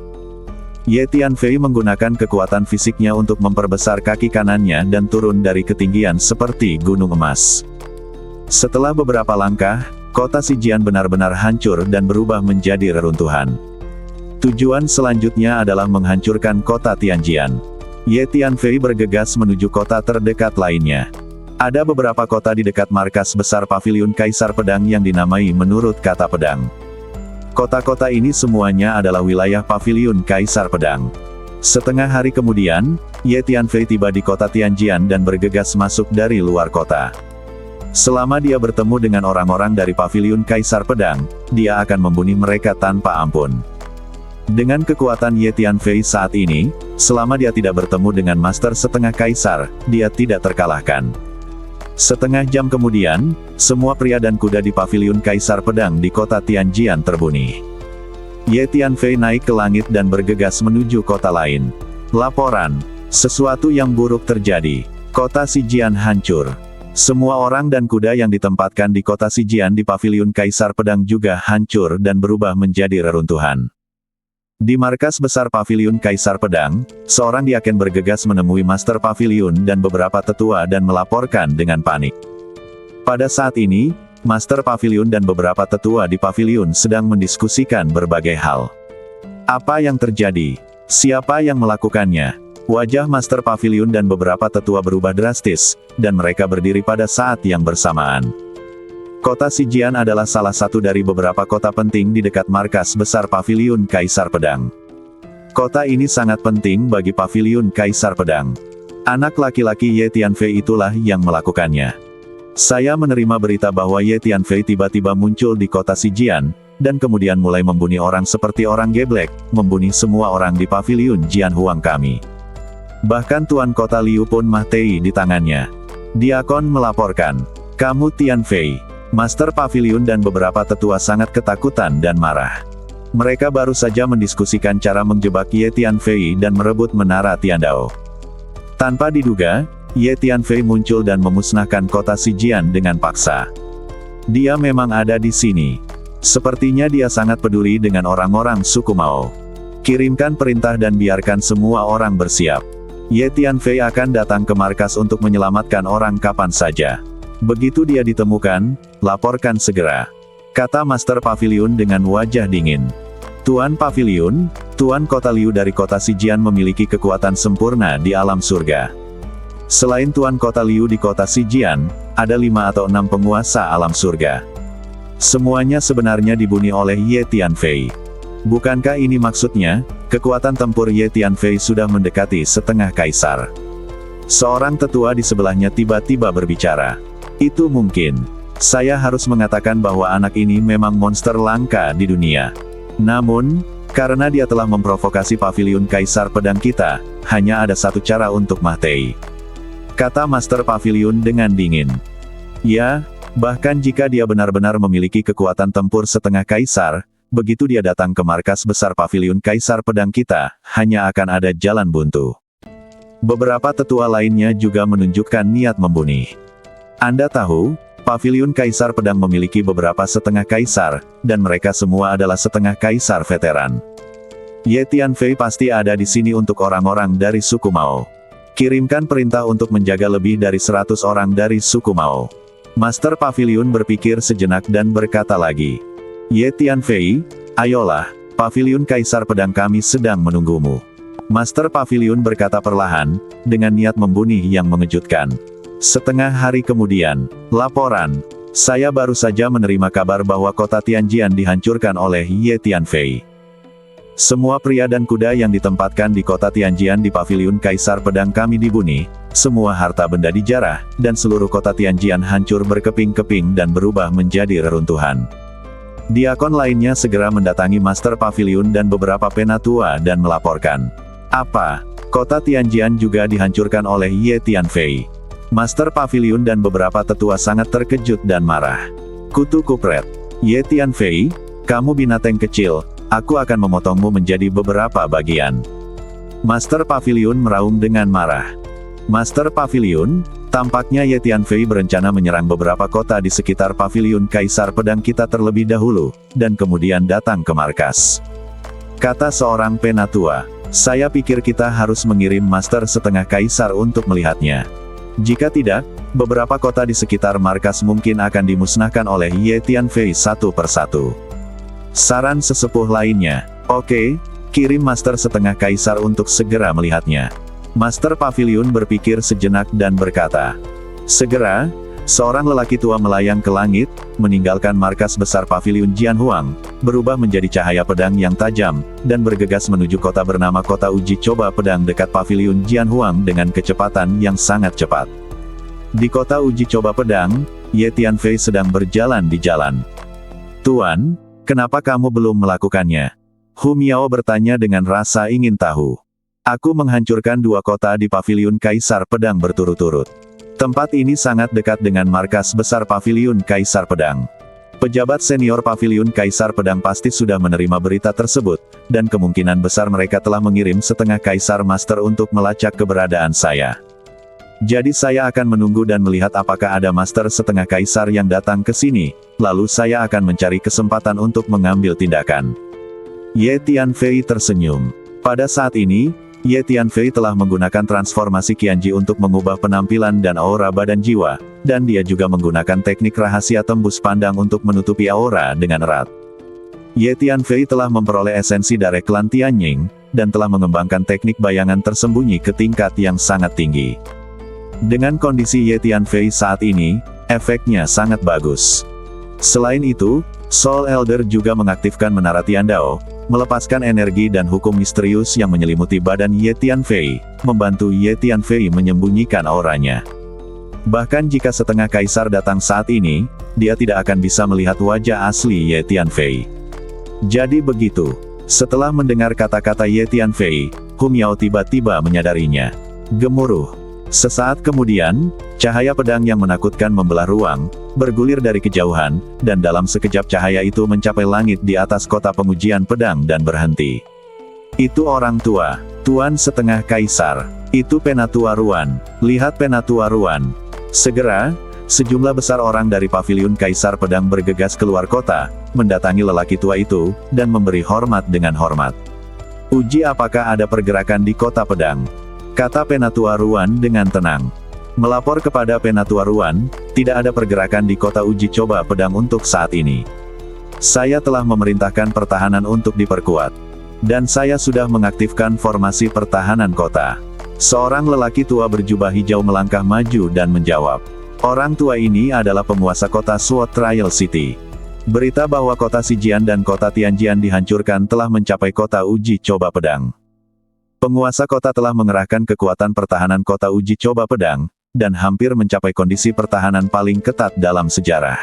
Ye Tianfei menggunakan kekuatan fisiknya untuk memperbesar kaki kanannya dan turun dari ketinggian seperti gunung emas. Setelah beberapa langkah, kota Sijian benar-benar hancur dan berubah menjadi reruntuhan. Tujuan selanjutnya adalah menghancurkan kota Tianjian. Ye Tianfei bergegas menuju kota terdekat lainnya. Ada beberapa kota di dekat markas besar Paviliun Kaisar Pedang yang dinamai menurut kata pedang. Kota-kota ini semuanya adalah wilayah Paviliun Kaisar Pedang. Setengah hari kemudian, Ye Tianfei tiba di kota Tianjian dan bergegas masuk dari luar kota. Selama dia bertemu dengan orang-orang dari Paviliun Kaisar Pedang, dia akan membunuh mereka tanpa ampun. Dengan kekuatan Ye Tianfei saat ini, selama dia tidak bertemu dengan Master Setengah Kaisar, dia tidak terkalahkan. Setengah jam kemudian, semua pria dan kuda di Paviliun Kaisar Pedang di kota Tianjian terbunuh. Ye Tianfei naik ke langit dan bergegas menuju kota lain. Laporan. Sesuatu yang buruk terjadi. Kota Sijian hancur. Semua orang dan kuda yang ditempatkan di kota Sijian di Paviliun Kaisar Pedang juga hancur dan berubah menjadi reruntuhan. Di markas besar Paviliun Kaisar Pedang, seorang diaken bergegas menemui Master Paviliun dan beberapa tetua dan melaporkan dengan panik. Pada saat ini, Master Paviliun dan beberapa tetua di Paviliun sedang mendiskusikan berbagai hal. Apa yang terjadi? Siapa yang melakukannya? Wajah Master Paviliun dan beberapa tetua berubah drastis, dan mereka berdiri pada saat yang bersamaan. Kota Sijian adalah salah satu dari beberapa kota penting di dekat markas besar Paviliun Kaisar Pedang. Kota ini sangat penting bagi Paviliun Kaisar Pedang. Anak laki-laki Ye Tianfei itulah yang melakukannya. Saya menerima berita bahwa Ye Tianfei tiba-tiba muncul di kota Sijian, dan kemudian mulai membunuh orang seperti orang geblek, membunuh semua orang di Paviliun Jianhuang kami. Bahkan Tuan Kota Liu pun mati di tangannya. Diakon melaporkan, kamu Tianfei. Master Paviliun dan beberapa tetua sangat ketakutan dan marah. Mereka baru saja mendiskusikan cara menjebak Ye Tianfei dan merebut menara Tiandao. Tanpa diduga, Ye Tianfei muncul dan memusnahkan kota Sijian dengan paksa. Dia memang ada di sini. Sepertinya dia sangat peduli dengan orang-orang suku Mao. Kirimkan perintah dan biarkan semua orang bersiap. Ye Tianfei akan datang ke markas untuk menyelamatkan orang kapan saja. Begitu dia ditemukan, laporkan segera. Kata Master Paviliun dengan wajah dingin. Tuan Paviliun, Tuan Kota Liu dari kota Sijian memiliki kekuatan sempurna di alam surga. Selain Tuan Kota Liu di kota Sijian, ada 5 atau 6 penguasa alam surga. Semuanya sebenarnya dibunuh oleh Ye Tianfei. Bukankah ini maksudnya, kekuatan tempur Ye Tianfei sudah mendekati setengah kaisar? Seorang tetua di sebelahnya tiba-tiba berbicara. Itu mungkin. Saya harus mengatakan bahwa anak ini memang monster langka di dunia. Namun, karena dia telah memprovokasi Paviliun Kaisar Pedang kita, hanya ada satu cara untuk mati. Kata Master Paviliun dengan dingin. Ya, bahkan jika dia benar-benar memiliki kekuatan tempur setengah kaisar, begitu dia datang ke markas besar Paviliun Kaisar Pedang kita, hanya akan ada jalan buntu. Beberapa tetua lainnya juga menunjukkan niat membunuh. Anda tahu, Paviliun Kaisar Pedang memiliki beberapa setengah kaisar, dan mereka semua adalah setengah kaisar veteran. Ye Tianfei pasti ada di sini untuk orang-orang dari suku Mao. Kirimkan perintah untuk menjaga lebih dari 100 orang dari suku Mao. Master Paviliun berpikir sejenak dan berkata lagi. Ye Tianfei, ayolah, Paviliun Kaisar Pedang kami sedang menunggumu. Master Paviliun berkata perlahan, dengan niat membunuh yang mengejutkan. Setengah hari kemudian, laporan. Saya baru saja menerima kabar bahwa kota Tianjian dihancurkan oleh Ye Tianfei. Semua pria dan kuda yang ditempatkan di kota Tianjian di Paviliun Kaisar Pedang kami dibunuh, semua harta benda dijarah, dan seluruh kota Tianjian hancur berkeping-keping dan berubah menjadi reruntuhan. Diakon lainnya segera mendatangi Master Paviliun dan beberapa penatua dan melaporkan. Apa? Kota Tianjian juga dihancurkan oleh Ye Tianfei. Master Paviliun dan beberapa tetua sangat terkejut dan marah. Kutu kupret. Ye Tianfei, kamu binatang kecil, aku akan memotongmu menjadi beberapa bagian. Master Paviliun meraung dengan marah. Master Paviliun, tampaknya Ye Tianfei berencana menyerang beberapa kota di sekitar Paviliun Kaisar Pedang kita terlebih dahulu, dan kemudian datang ke markas. Kata seorang penatua, saya pikir kita harus mengirim Master Setengah Kaisar untuk melihatnya. Jika tidak, beberapa kota di sekitar markas mungkin akan dimusnahkan oleh Ye Tianfei satu persatu. Saran sesepuh lainnya, oke, kirim Master Setengah Kaisar untuk segera melihatnya. Master Paviliun berpikir sejenak dan berkata, segera, seorang lelaki tua melayang ke langit, meninggalkan markas besar Paviliun Jianhuang, berubah menjadi cahaya pedang yang tajam, dan bergegas menuju kota bernama Kota Uji Coba Pedang dekat Paviliun Jianhuang dengan kecepatan yang sangat cepat. Di Kota Uji Coba Pedang, Ye Tianfei sedang berjalan di jalan. Tuan, kenapa kamu belum melakukannya? Hu Miao bertanya dengan rasa ingin tahu. Aku menghancurkan 2 kota di Paviliun Kaisar Pedang berturut-turut. Tempat ini sangat dekat dengan markas besar Paviliun Kaisar Pedang. Pejabat senior Paviliun Kaisar Pedang pasti sudah menerima berita tersebut, dan kemungkinan besar mereka telah mengirim setengah Kaisar Master untuk melacak keberadaan saya. Jadi saya akan menunggu dan melihat apakah ada Master setengah Kaisar yang datang ke sini, lalu saya akan mencari kesempatan untuk mengambil tindakan. Ye Tianfei tersenyum. Pada saat ini, Ye Tianfei telah menggunakan transformasi Qianji untuk mengubah penampilan dan aura badan jiwa, dan dia juga menggunakan teknik rahasia tembus pandang untuk menutupi aura dengan erat. Ye Tianfei telah memperoleh esensi dari klan Tianying, dan telah mengembangkan teknik bayangan tersembunyi ke tingkat yang sangat tinggi. Dengan kondisi Ye Tianfei saat ini, efeknya sangat bagus. Selain itu, Soul Elder juga mengaktifkan Menara Tiandao, melepaskan energi dan hukum misterius yang menyelimuti badan Ye Tianfei, membantu Ye Tianfei menyembunyikan auranya. Bahkan jika setengah Kaisar datang saat ini, dia tidak akan bisa melihat wajah asli Ye Tianfei. Jadi begitu. Setelah mendengar kata-kata Ye Tianfei, Hu Miao tiba-tiba menyadarinya. Gemuruh. Sesaat kemudian, cahaya pedang yang menakutkan membelah ruang, bergulir dari kejauhan, dan dalam sekejap cahaya itu mencapai langit di atas kota pengujian pedang dan berhenti. Itu orang tua, Tuan Setengah Kaisar. Itu Penatua Ruan. Lihat Penatua Ruan. Segera, sejumlah besar orang dari Paviliun Kaisar Pedang bergegas keluar kota, mendatangi lelaki tua itu, dan memberi hormat dengan hormat. Uji apakah ada pergerakan di kota pedang? Kata Penatua Ruan dengan tenang. Melapor kepada Penatua Ruan, tidak ada pergerakan di kota uji coba pedang untuk saat ini. Saya telah memerintahkan pertahanan untuk diperkuat. Dan saya sudah mengaktifkan formasi pertahanan kota. Seorang lelaki tua berjubah hijau melangkah maju dan menjawab. Orang tua ini adalah penguasa kota Sword Trial City. Berita bahwa kota Xijian dan kota Tianjian dihancurkan telah mencapai kota uji coba pedang. Penguasa kota telah mengerahkan kekuatan pertahanan kota uji coba pedang, dan hampir mencapai kondisi pertahanan paling ketat dalam sejarah.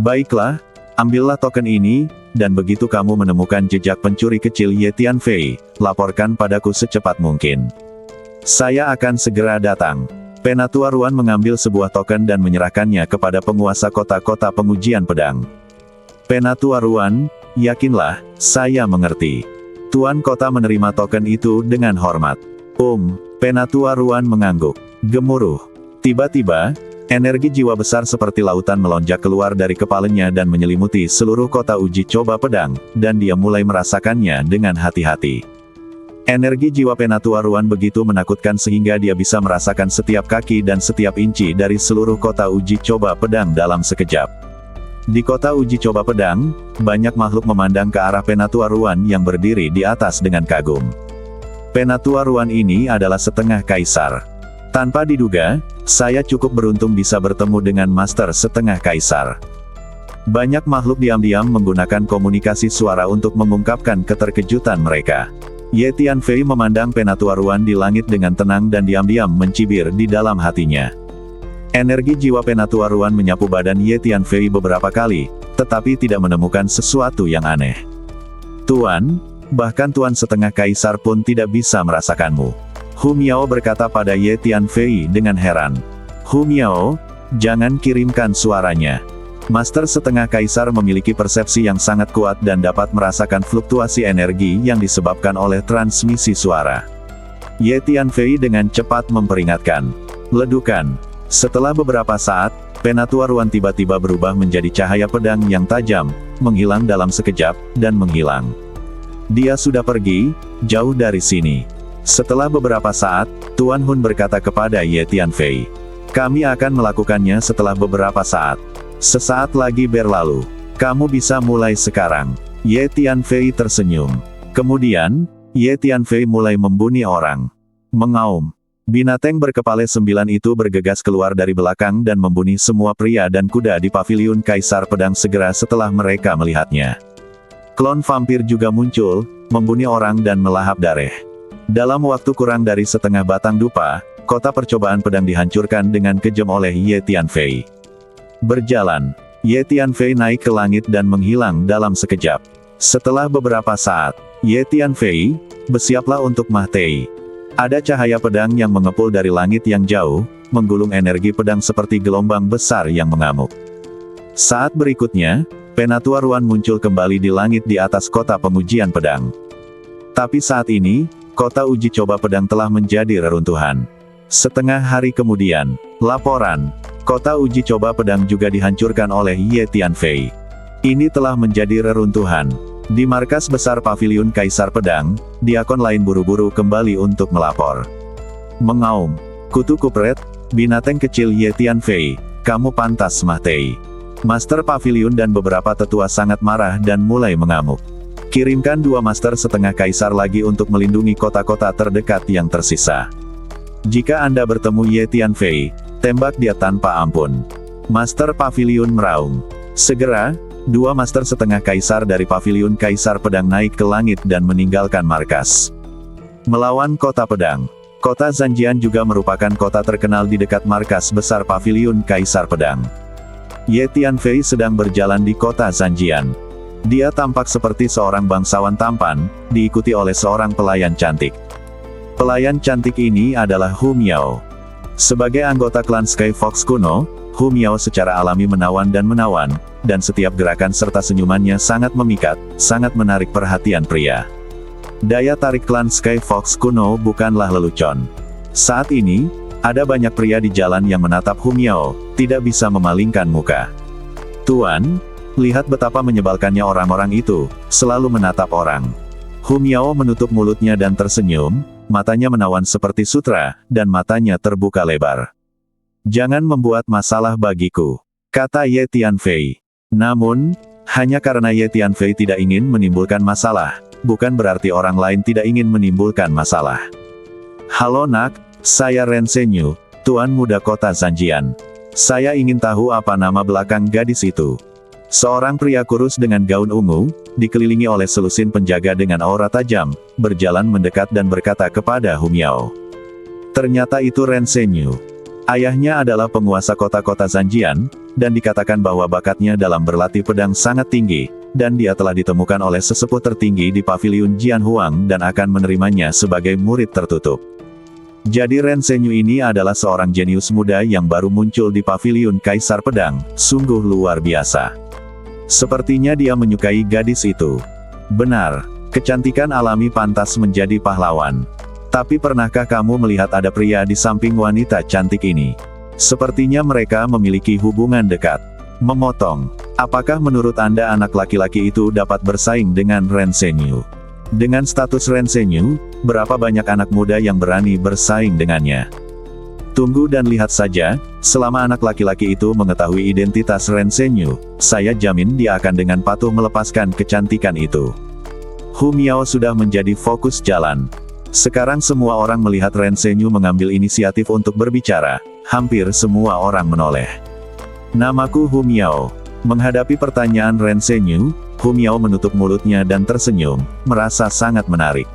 Baiklah, ambillah token ini, dan begitu kamu menemukan jejak pencuri kecil Ye Tianfei, laporkan padaku secepat mungkin. Saya akan segera datang. Penatua Ruan mengambil sebuah token dan menyerahkannya kepada penguasa kota-kota pengujian pedang. Penatua Ruan, yakinlah, saya mengerti. Tuan kota menerima token itu dengan hormat. Penatua Ruan mengangguk. Gemuruh. Tiba-tiba, energi jiwa besar seperti lautan melonjak keluar dari kepalanya dan menyelimuti seluruh kota uji coba pedang, dan dia mulai merasakannya dengan hati-hati. Energi jiwa Penatua Ruan begitu menakutkan sehingga dia bisa merasakan setiap kaki dan setiap inci dari seluruh kota uji coba pedang dalam sekejap. Di kota uji coba pedang, banyak makhluk memandang ke arah Penatua Ruan yang berdiri di atas dengan kagum. Penatua Ruan ini adalah setengah kaisar. Tanpa diduga, saya cukup beruntung bisa bertemu dengan Master setengah kaisar. Banyak makhluk diam-diam menggunakan komunikasi suara untuk mengungkapkan keterkejutan mereka. Ye Tianfei memandang Penatua Ruan di langit dengan tenang dan diam-diam mencibir di dalam hatinya. Energi jiwa Penatua Ruan menyapu badan Ye Tianfei beberapa kali, tetapi tidak menemukan sesuatu yang aneh. Tuan, bahkan Tuan setengah kaisar pun tidak bisa merasakanmu. Hu Miao berkata pada Ye Tianfei dengan heran. Hu Miao, jangan kirimkan suaranya. Master setengah kaisar memiliki persepsi yang sangat kuat dan dapat merasakan fluktuasi energi yang disebabkan oleh transmisi suara. Ye Tianfei dengan cepat memperingatkan. Ledukan. Setelah beberapa saat, Penatua Ruan tiba-tiba berubah menjadi cahaya pedang yang tajam, menghilang dalam sekejap, dan menghilang. Dia sudah pergi, jauh dari sini. Setelah beberapa saat, Tuan Hun berkata kepada Ye Tianfei. Kami akan melakukannya setelah beberapa saat. Sesaat lagi berlalu. Kamu bisa mulai sekarang. Ye Tianfei tersenyum. Kemudian, Ye Tianfei mulai membuni orang. Mengaum. Binatang berkepala 9 itu bergegas keluar dari belakang dan membunuh semua pria dan kuda di paviliun Kaisar Pedang segera setelah mereka melihatnya. Klon vampir juga muncul, membunuh orang dan melahap darah. Dalam waktu kurang dari setengah batang dupa, kota percobaan pedang dihancurkan dengan kejam oleh Ye Tianfei. Berjalan, Ye Tianfei naik ke langit dan menghilang dalam sekejap. Setelah beberapa saat, Ye Tianfei, bersiaplah untuk Mahtei. Ada cahaya pedang yang mengepul dari langit yang jauh, menggulung energi pedang seperti gelombang besar yang mengamuk. Saat berikutnya, Penatua Ruan muncul kembali di langit di atas kota pengujian pedang. Tapi saat ini, kota uji coba pedang telah menjadi reruntuhan. Setengah hari kemudian, laporan, kota uji coba pedang juga dihancurkan oleh Ye Tianfei. Ini telah menjadi reruntuhan. Di markas besar paviliun Kaisar Pedang, diakon lain buru-buru kembali untuk melapor. Mengaum. Kutu kupret, binatang kecil Ye Tianfei, kamu pantas Mahtei. Master paviliun dan beberapa tetua sangat marah dan mulai mengamuk. Kirimkan 2 master setengah kaisar lagi untuk melindungi kota-kota terdekat yang tersisa. Jika Anda bertemu Ye Tianfei, tembak dia tanpa ampun. Master paviliun meraung. Segera, 2 master setengah kaisar dari paviliun Kaisar Pedang naik ke langit dan meninggalkan markas. Melawan kota pedang. Kota Zanjian juga merupakan kota terkenal di dekat markas besar paviliun Kaisar Pedang. Ye Tianfei sedang berjalan di kota Zanjian. Dia tampak seperti seorang bangsawan tampan, diikuti oleh seorang pelayan cantik. Pelayan cantik ini adalah Hu Miao. Sebagai anggota klan Sky Fox kuno, Hu Miao secara alami menawan, dan setiap gerakan serta senyumannya sangat memikat, sangat menarik perhatian pria. Daya tarik klan Sky Fox kuno bukanlah lelucon. Saat ini, ada banyak pria di jalan yang menatap Hu Miao, tidak bisa memalingkan muka. Tuan, lihat betapa menyebalkannya orang-orang itu, selalu menatap orang. Hu Miao menutup mulutnya dan tersenyum, matanya menawan seperti sutra, dan matanya terbuka lebar. Jangan membuat masalah bagiku, kata Ye Tianfei. Namun, hanya karena Ye Tianfei tidak ingin menimbulkan masalah, bukan berarti orang lain tidak ingin menimbulkan masalah. Halo nak, saya Ren Senyu, Tuan Muda Kota Zanjian. Saya ingin tahu apa nama belakang gadis itu. Seorang pria kurus dengan gaun ungu, dikelilingi oleh selusin penjaga dengan aura tajam, berjalan mendekat dan berkata kepada Hu Miao. Ternyata itu Ren Senyu. Ayahnya adalah penguasa kota-kota Zanjian, dan dikatakan bahwa bakatnya dalam berlatih pedang sangat tinggi, dan dia telah ditemukan oleh sesepuh tertinggi di paviliun Jianhuang dan akan menerimanya sebagai murid tertutup. Jadi Ren Senyu ini adalah seorang jenius muda yang baru muncul di paviliun Kaisar Pedang, sungguh luar biasa. Sepertinya dia menyukai gadis itu. Benar, kecantikan alami pantas menjadi pahlawan. Tapi pernahkah kamu melihat ada pria di samping wanita cantik ini? Sepertinya mereka memiliki hubungan dekat. Memotong. Apakah menurut Anda anak laki-laki itu dapat bersaing dengan Ren Senyu? Dengan status Ren Senyu, berapa banyak anak muda yang berani bersaing dengannya? Tunggu dan lihat saja, selama anak laki-laki itu mengetahui identitas Ren Zhenyu, saya jamin dia akan dengan patuh melepaskan kecantikan itu. Hu Miao sudah menjadi fokus jalan. Sekarang semua orang melihat Ren Zhenyu mengambil inisiatif untuk berbicara, hampir semua orang menoleh. Namaku Hu Miao. Menghadapi pertanyaan Ren Zhenyu, Hu Miao menutup mulutnya dan tersenyum, merasa sangat menarik.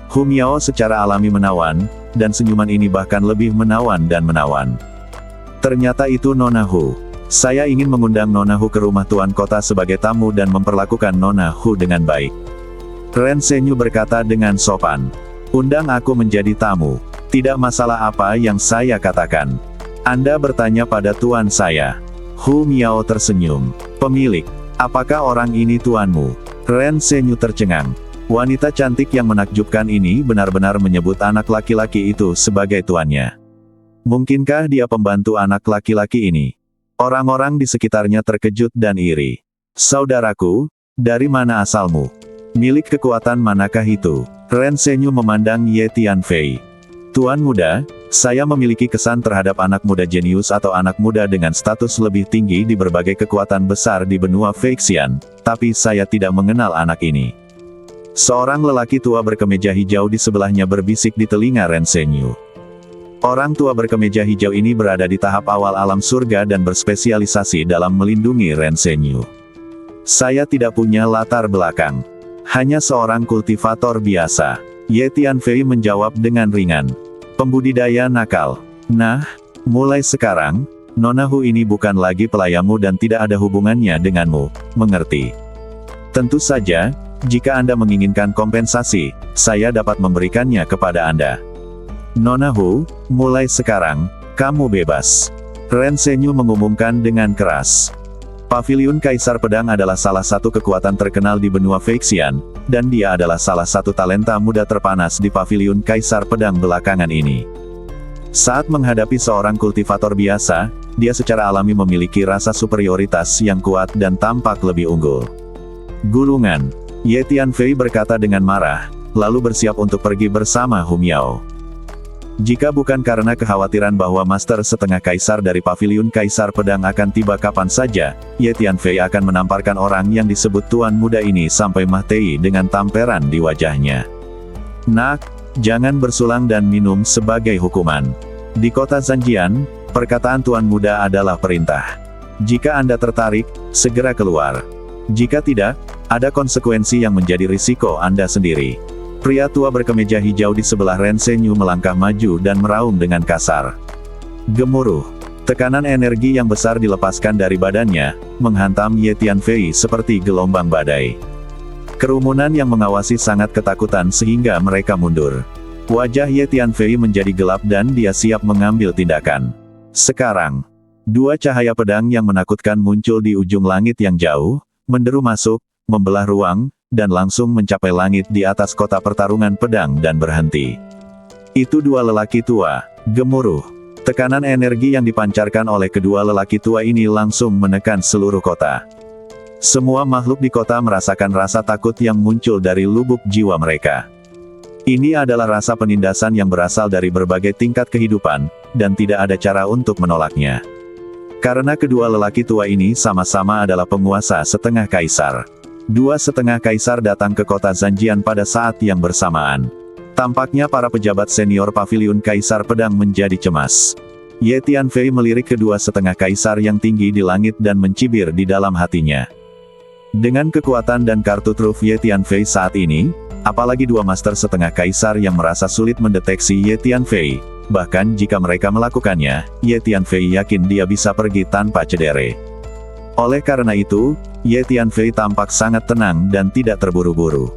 Hu Miao secara alami menawan, dan senyuman ini bahkan lebih menawan dan menawan. Ternyata itu Nona Hu. Saya ingin mengundang Nona Hu ke rumah Tuan Kota sebagai tamu dan memperlakukan Nona Hu dengan baik. Ren Zhenyu berkata dengan sopan. Undang aku menjadi tamu. Tidak masalah apa yang saya katakan. Anda bertanya pada tuan saya. Hu Miao tersenyum. Pemilik, apakah orang ini tuanmu? Ren Zhenyu tercengang. Wanita cantik yang menakjubkan ini benar-benar menyebut anak laki-laki itu sebagai tuannya. Mungkinkah dia pembantu anak laki-laki ini? Orang-orang di sekitarnya terkejut dan iri. Saudaraku, dari mana asalmu? Milik kekuatan manakah itu? Ren Zhenyu memandang Ye Tianfei. Tuan muda, saya memiliki kesan terhadap anak muda jenius atau anak muda dengan status lebih tinggi di berbagai kekuatan besar di benua Feixian, tapi saya tidak mengenal anak ini. Seorang lelaki tua berkemeja hijau di sebelahnya berbisik di telinga Ren Zhenyu. Orang tua berkemeja hijau ini berada di tahap awal alam surga dan berspesialisasi dalam melindungi Ren Zhenyu. Saya tidak punya latar belakang. Hanya seorang kultivator biasa. Ye Tianfei menjawab dengan ringan. Pembudidaya nakal. Nah, mulai sekarang, Nona Hu ini bukan lagi pelayanmu dan tidak ada hubungannya denganmu, mengerti? Tentu saja, jika Anda menginginkan kompensasi, saya dapat memberikannya kepada Anda. Nona Hu, mulai sekarang, kamu bebas. Ren Zhenyu mengumumkan dengan keras. Paviliun Kaisar Pedang adalah salah satu kekuatan terkenal di benua Feixian, dan dia adalah salah satu talenta muda terpanas di Paviliun Kaisar Pedang belakangan ini. Saat menghadapi seorang kultivator biasa, dia secara alami memiliki rasa superioritas yang kuat dan tampak lebih unggul. Gulungan. Ye Tianfei berkata dengan marah, lalu bersiap untuk pergi bersama Hu Miao. Jika bukan karena kekhawatiran bahwa Master Setengah Kaisar dari Paviliun Kaisar Pedang akan tiba kapan saja, Ye Tianfei akan menamparkan orang yang disebut tuan muda ini sampai mati dengan tamperan di wajahnya. Nak, jangan bersulang dan minum sebagai hukuman. Di kota Zanjian, perkataan tuan muda adalah perintah. Jika Anda tertarik, segera keluar. Jika tidak, ada konsekuensi yang menjadi risiko Anda sendiri. Pria tua berkemeja hijau di sebelah Ren Zhenyu melangkah maju dan meraung dengan kasar. Gemuruh. Tekanan energi yang besar dilepaskan dari badannya, menghantam Ye Tianfei seperti gelombang badai. Kerumunan yang mengawasi sangat ketakutan sehingga mereka mundur. Wajah Ye Tianfei menjadi gelap dan dia siap mengambil tindakan. Sekarang, dua cahaya pedang yang menakutkan muncul di ujung langit yang jauh, menderu masuk, membelah ruang, dan langsung mencapai langit di atas kota pertarungan pedang dan berhenti. Itu dua lelaki tua. Gemuruh. Tekanan energi yang dipancarkan oleh kedua lelaki tua ini langsung menekan seluruh kota. Semua makhluk di kota merasakan rasa takut yang muncul dari lubuk jiwa mereka. Ini adalah rasa penindasan yang berasal dari berbagai tingkat kehidupan, dan tidak ada cara untuk menolaknya. Karena kedua lelaki tua ini sama-sama adalah penguasa setengah kaisar. Dua setengah kaisar datang ke kota Zanjian pada saat yang bersamaan. Tampaknya para pejabat senior Paviliun Kaisar Pedang menjadi cemas. Ye Tianfei melirik kedua setengah kaisar yang tinggi di langit dan mencibir di dalam hatinya. Dengan kekuatan dan kartu truf Ye Tianfei saat ini, apalagi dua master setengah kaisar yang merasa sulit mendeteksi Ye Tianfei, bahkan jika mereka melakukannya, Ye Tianfei yakin dia bisa pergi tanpa cedera. Oleh karena itu, Ye Tianfei tampak sangat tenang dan tidak terburu-buru.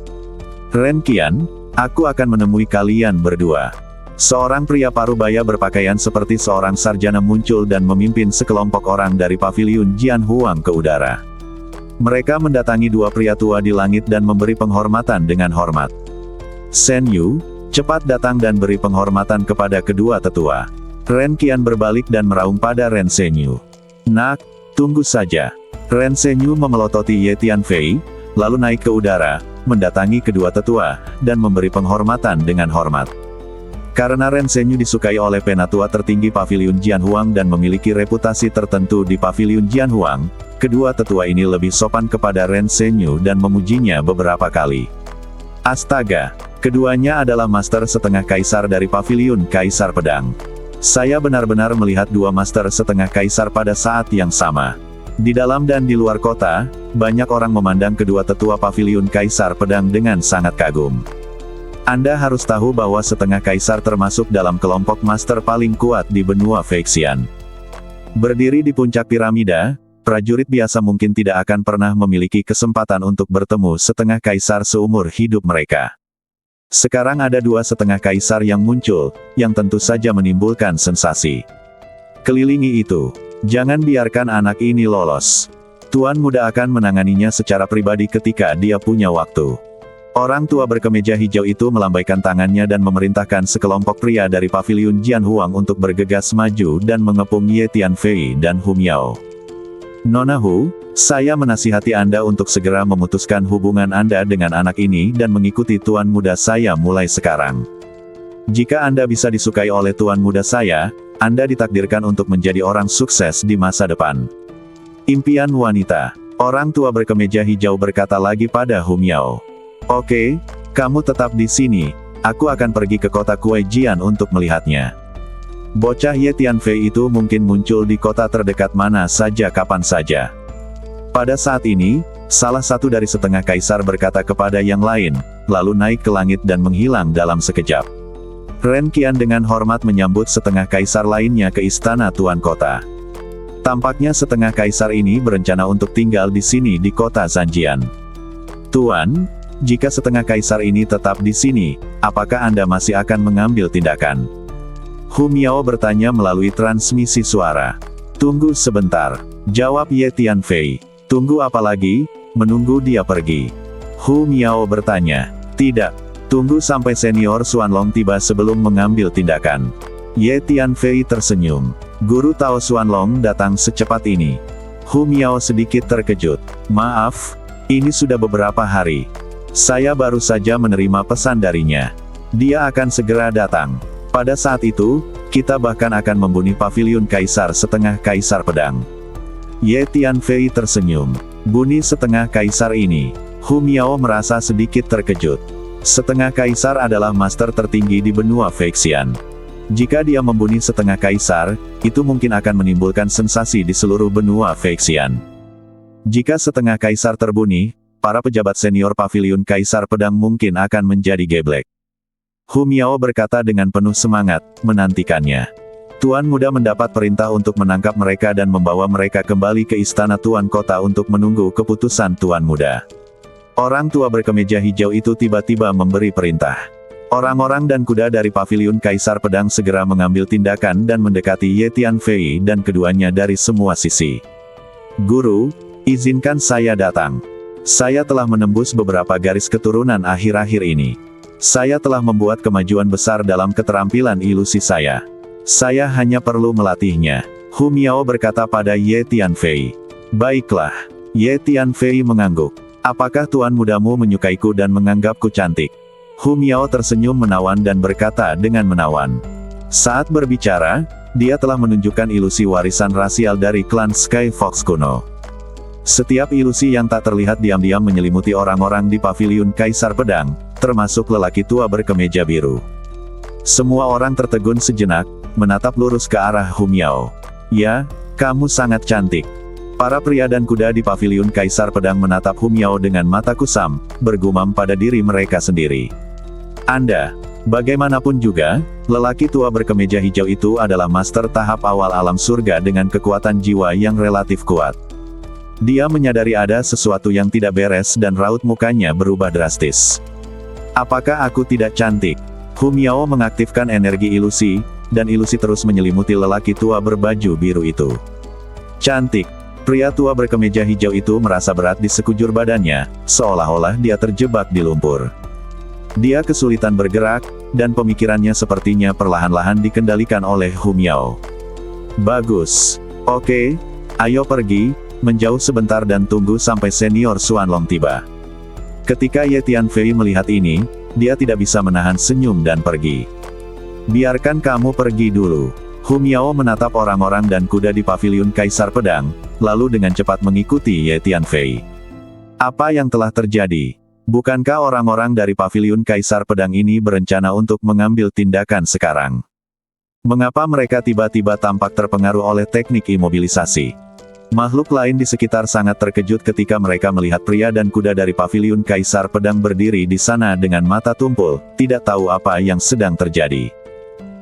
Ren Qian, aku akan menemui kalian berdua. Seorang pria parubaya berpakaian seperti seorang sarjana muncul dan memimpin sekelompok orang dari Paviliun Jian Huang ke udara. Mereka mendatangi dua pria tua di langit dan memberi penghormatan dengan hormat. Shen Yu, cepat datang dan beri penghormatan kepada kedua tetua. Ren Qian berbalik dan meraung pada Ren Zhenyu. Nak, tunggu saja. Ren Zhenyu memelototi Ye Tianfei, lalu naik ke udara, mendatangi kedua tetua, dan memberi penghormatan dengan hormat. Karena Ren Zhenyu disukai oleh penatua tertinggi Paviliun Jianhuang dan memiliki reputasi tertentu di Paviliun Jianhuang, kedua tetua ini lebih sopan kepada Ren Zhenyu dan memujinya beberapa kali. Astaga, keduanya adalah master setengah kaisar dari Paviliun Kaisar Pedang. Saya benar-benar melihat dua master setengah kaisar pada saat yang sama. Di dalam dan di luar kota, banyak orang memandang kedua tetua Paviliun Kaisar Pedang dengan sangat kagum. Anda harus tahu bahwa setengah kaisar termasuk dalam kelompok master paling kuat di benua Feixian. Berdiri di puncak piramida, prajurit biasa mungkin tidak akan pernah memiliki kesempatan untuk bertemu setengah kaisar seumur hidup mereka. Sekarang ada dua setengah kaisar yang muncul, yang tentu saja menimbulkan sensasi. Kelilingi itu. Jangan biarkan anak ini lolos. Tuan muda akan menanganinya secara pribadi ketika dia punya waktu. Orang tua berkemeja hijau itu melambaikan tangannya dan memerintahkan sekelompok pria dari Paviliun Jianhuang untuk bergegas maju dan mengepung Ye Tianfei dan Hu Miao. Nona Hu, saya menasihati Anda untuk segera memutuskan hubungan Anda dengan anak ini dan mengikuti tuan muda saya mulai sekarang. Jika Anda bisa disukai oleh tuan muda saya, Anda ditakdirkan untuk menjadi orang sukses di masa depan. Impian wanita. Orang tua berkemeja hijau berkata lagi pada Hu Miao. Oke, kamu tetap di sini, aku akan pergi ke kota Kuaijian untuk melihatnya. Bocah Ye Tianfei itu mungkin muncul di kota terdekat mana saja kapan saja. Pada saat ini, salah satu dari setengah kaisar berkata kepada yang lain, lalu naik ke langit dan menghilang dalam sekejap. Ren Qian dengan hormat menyambut setengah kaisar lainnya ke istana tuan kota. Tampaknya setengah kaisar ini berencana untuk tinggal di sini di kota Zanjian. Tuan, jika setengah kaisar ini tetap di sini, apakah Anda masih akan mengambil tindakan? Hu Miao bertanya melalui transmisi suara. Tunggu sebentar, jawab Ye Tianfei. Tunggu apa lagi? Menunggu dia pergi. Hu Miao bertanya. Tidak, tunggu sampai senior Xuanlong tiba sebelum mengambil tindakan. Ye Tianfei tersenyum. Guru Tao Xuanlong datang secepat ini. Hu Miao sedikit terkejut. Maaf, ini sudah beberapa hari. Saya baru saja menerima pesan darinya. Dia akan segera datang. Pada saat itu, kita bahkan akan membunuh Paviliun Kaisar setengah kaisar pedang. Ye Tianfei tersenyum. Bunuh setengah kaisar ini. Hu Miao merasa sedikit terkejut. Setengah kaisar adalah master tertinggi di benua Feixian. Jika dia membunuh setengah kaisar, itu mungkin akan menimbulkan sensasi di seluruh benua Feixian. Jika setengah kaisar terbunuh, para pejabat senior Paviliun Kaisar Pedang mungkin akan menjadi geblek. Hu Miao berkata dengan penuh semangat, menantikannya. Tuan muda mendapat perintah untuk menangkap mereka dan membawa mereka kembali ke istana tuan kota untuk menunggu keputusan tuan muda. Orang tua berkemeja hijau itu tiba-tiba memberi perintah. Orang-orang dan kuda dari Paviliun Kaisar Pedang segera mengambil tindakan dan mendekati Ye Tianfei dan keduanya dari semua sisi. Guru, izinkan saya datang. Saya telah menembus beberapa garis keturunan akhir-akhir ini. Saya telah membuat kemajuan besar dalam keterampilan ilusi saya. Saya hanya perlu melatihnya. Hu Miao berkata pada Ye Tianfei. Baiklah. Ye Tianfei mengangguk. Apakah tuan mudamu menyukaiku dan menganggapku cantik? Hu Miao tersenyum menawan dan berkata dengan menawan. Saat berbicara, dia telah menunjukkan ilusi warisan rasial dari klan Sky Fox kuno. Setiap ilusi yang tak terlihat diam-diam menyelimuti orang-orang di Paviliun Kaisar Pedang, termasuk lelaki tua berkemeja biru. Semua orang tertegun sejenak, menatap lurus ke arah Hu Miao. Ya, kamu sangat cantik. Para pria dan kuda di Paviliun Kaisar Pedang menatap Hu Miao dengan mata kusam, bergumam pada diri mereka sendiri. Anda, bagaimanapun juga, lelaki tua berkemeja hijau itu adalah master tahap awal alam surga dengan kekuatan jiwa yang relatif kuat. Dia menyadari ada sesuatu yang tidak beres dan raut mukanya berubah drastis. Apakah aku tidak cantik? Hu Miao mengaktifkan energi ilusi, dan ilusi terus menyelimuti lelaki tua berbaju biru itu. Cantik. Pria tua berkemeja hijau itu merasa berat di sekujur badannya, seolah-olah dia terjebak di lumpur. Dia kesulitan bergerak, dan pemikirannya sepertinya perlahan-lahan dikendalikan oleh Hu Miao. Bagus. Oke, ayo pergi. Menjauh sebentar dan tunggu sampai senior Xuanlong tiba. Ketika Ye Tianfei melihat ini, dia tidak bisa menahan senyum dan pergi. Biarkan kamu pergi dulu. Hu Miao menatap orang-orang dan kuda di paviliun Kaisar Pedang, lalu dengan cepat mengikuti Ye Tianfei. Apa yang telah terjadi? Bukankah orang-orang dari paviliun Kaisar Pedang ini berencana untuk mengambil tindakan sekarang? Mengapa mereka tiba-tiba tampak terpengaruh oleh teknik imobilisasi? Makhluk lain di sekitar sangat terkejut ketika mereka melihat pria dan kuda dari paviliun Kaisar Pedang berdiri di sana dengan mata tumpul, tidak tahu apa yang sedang terjadi.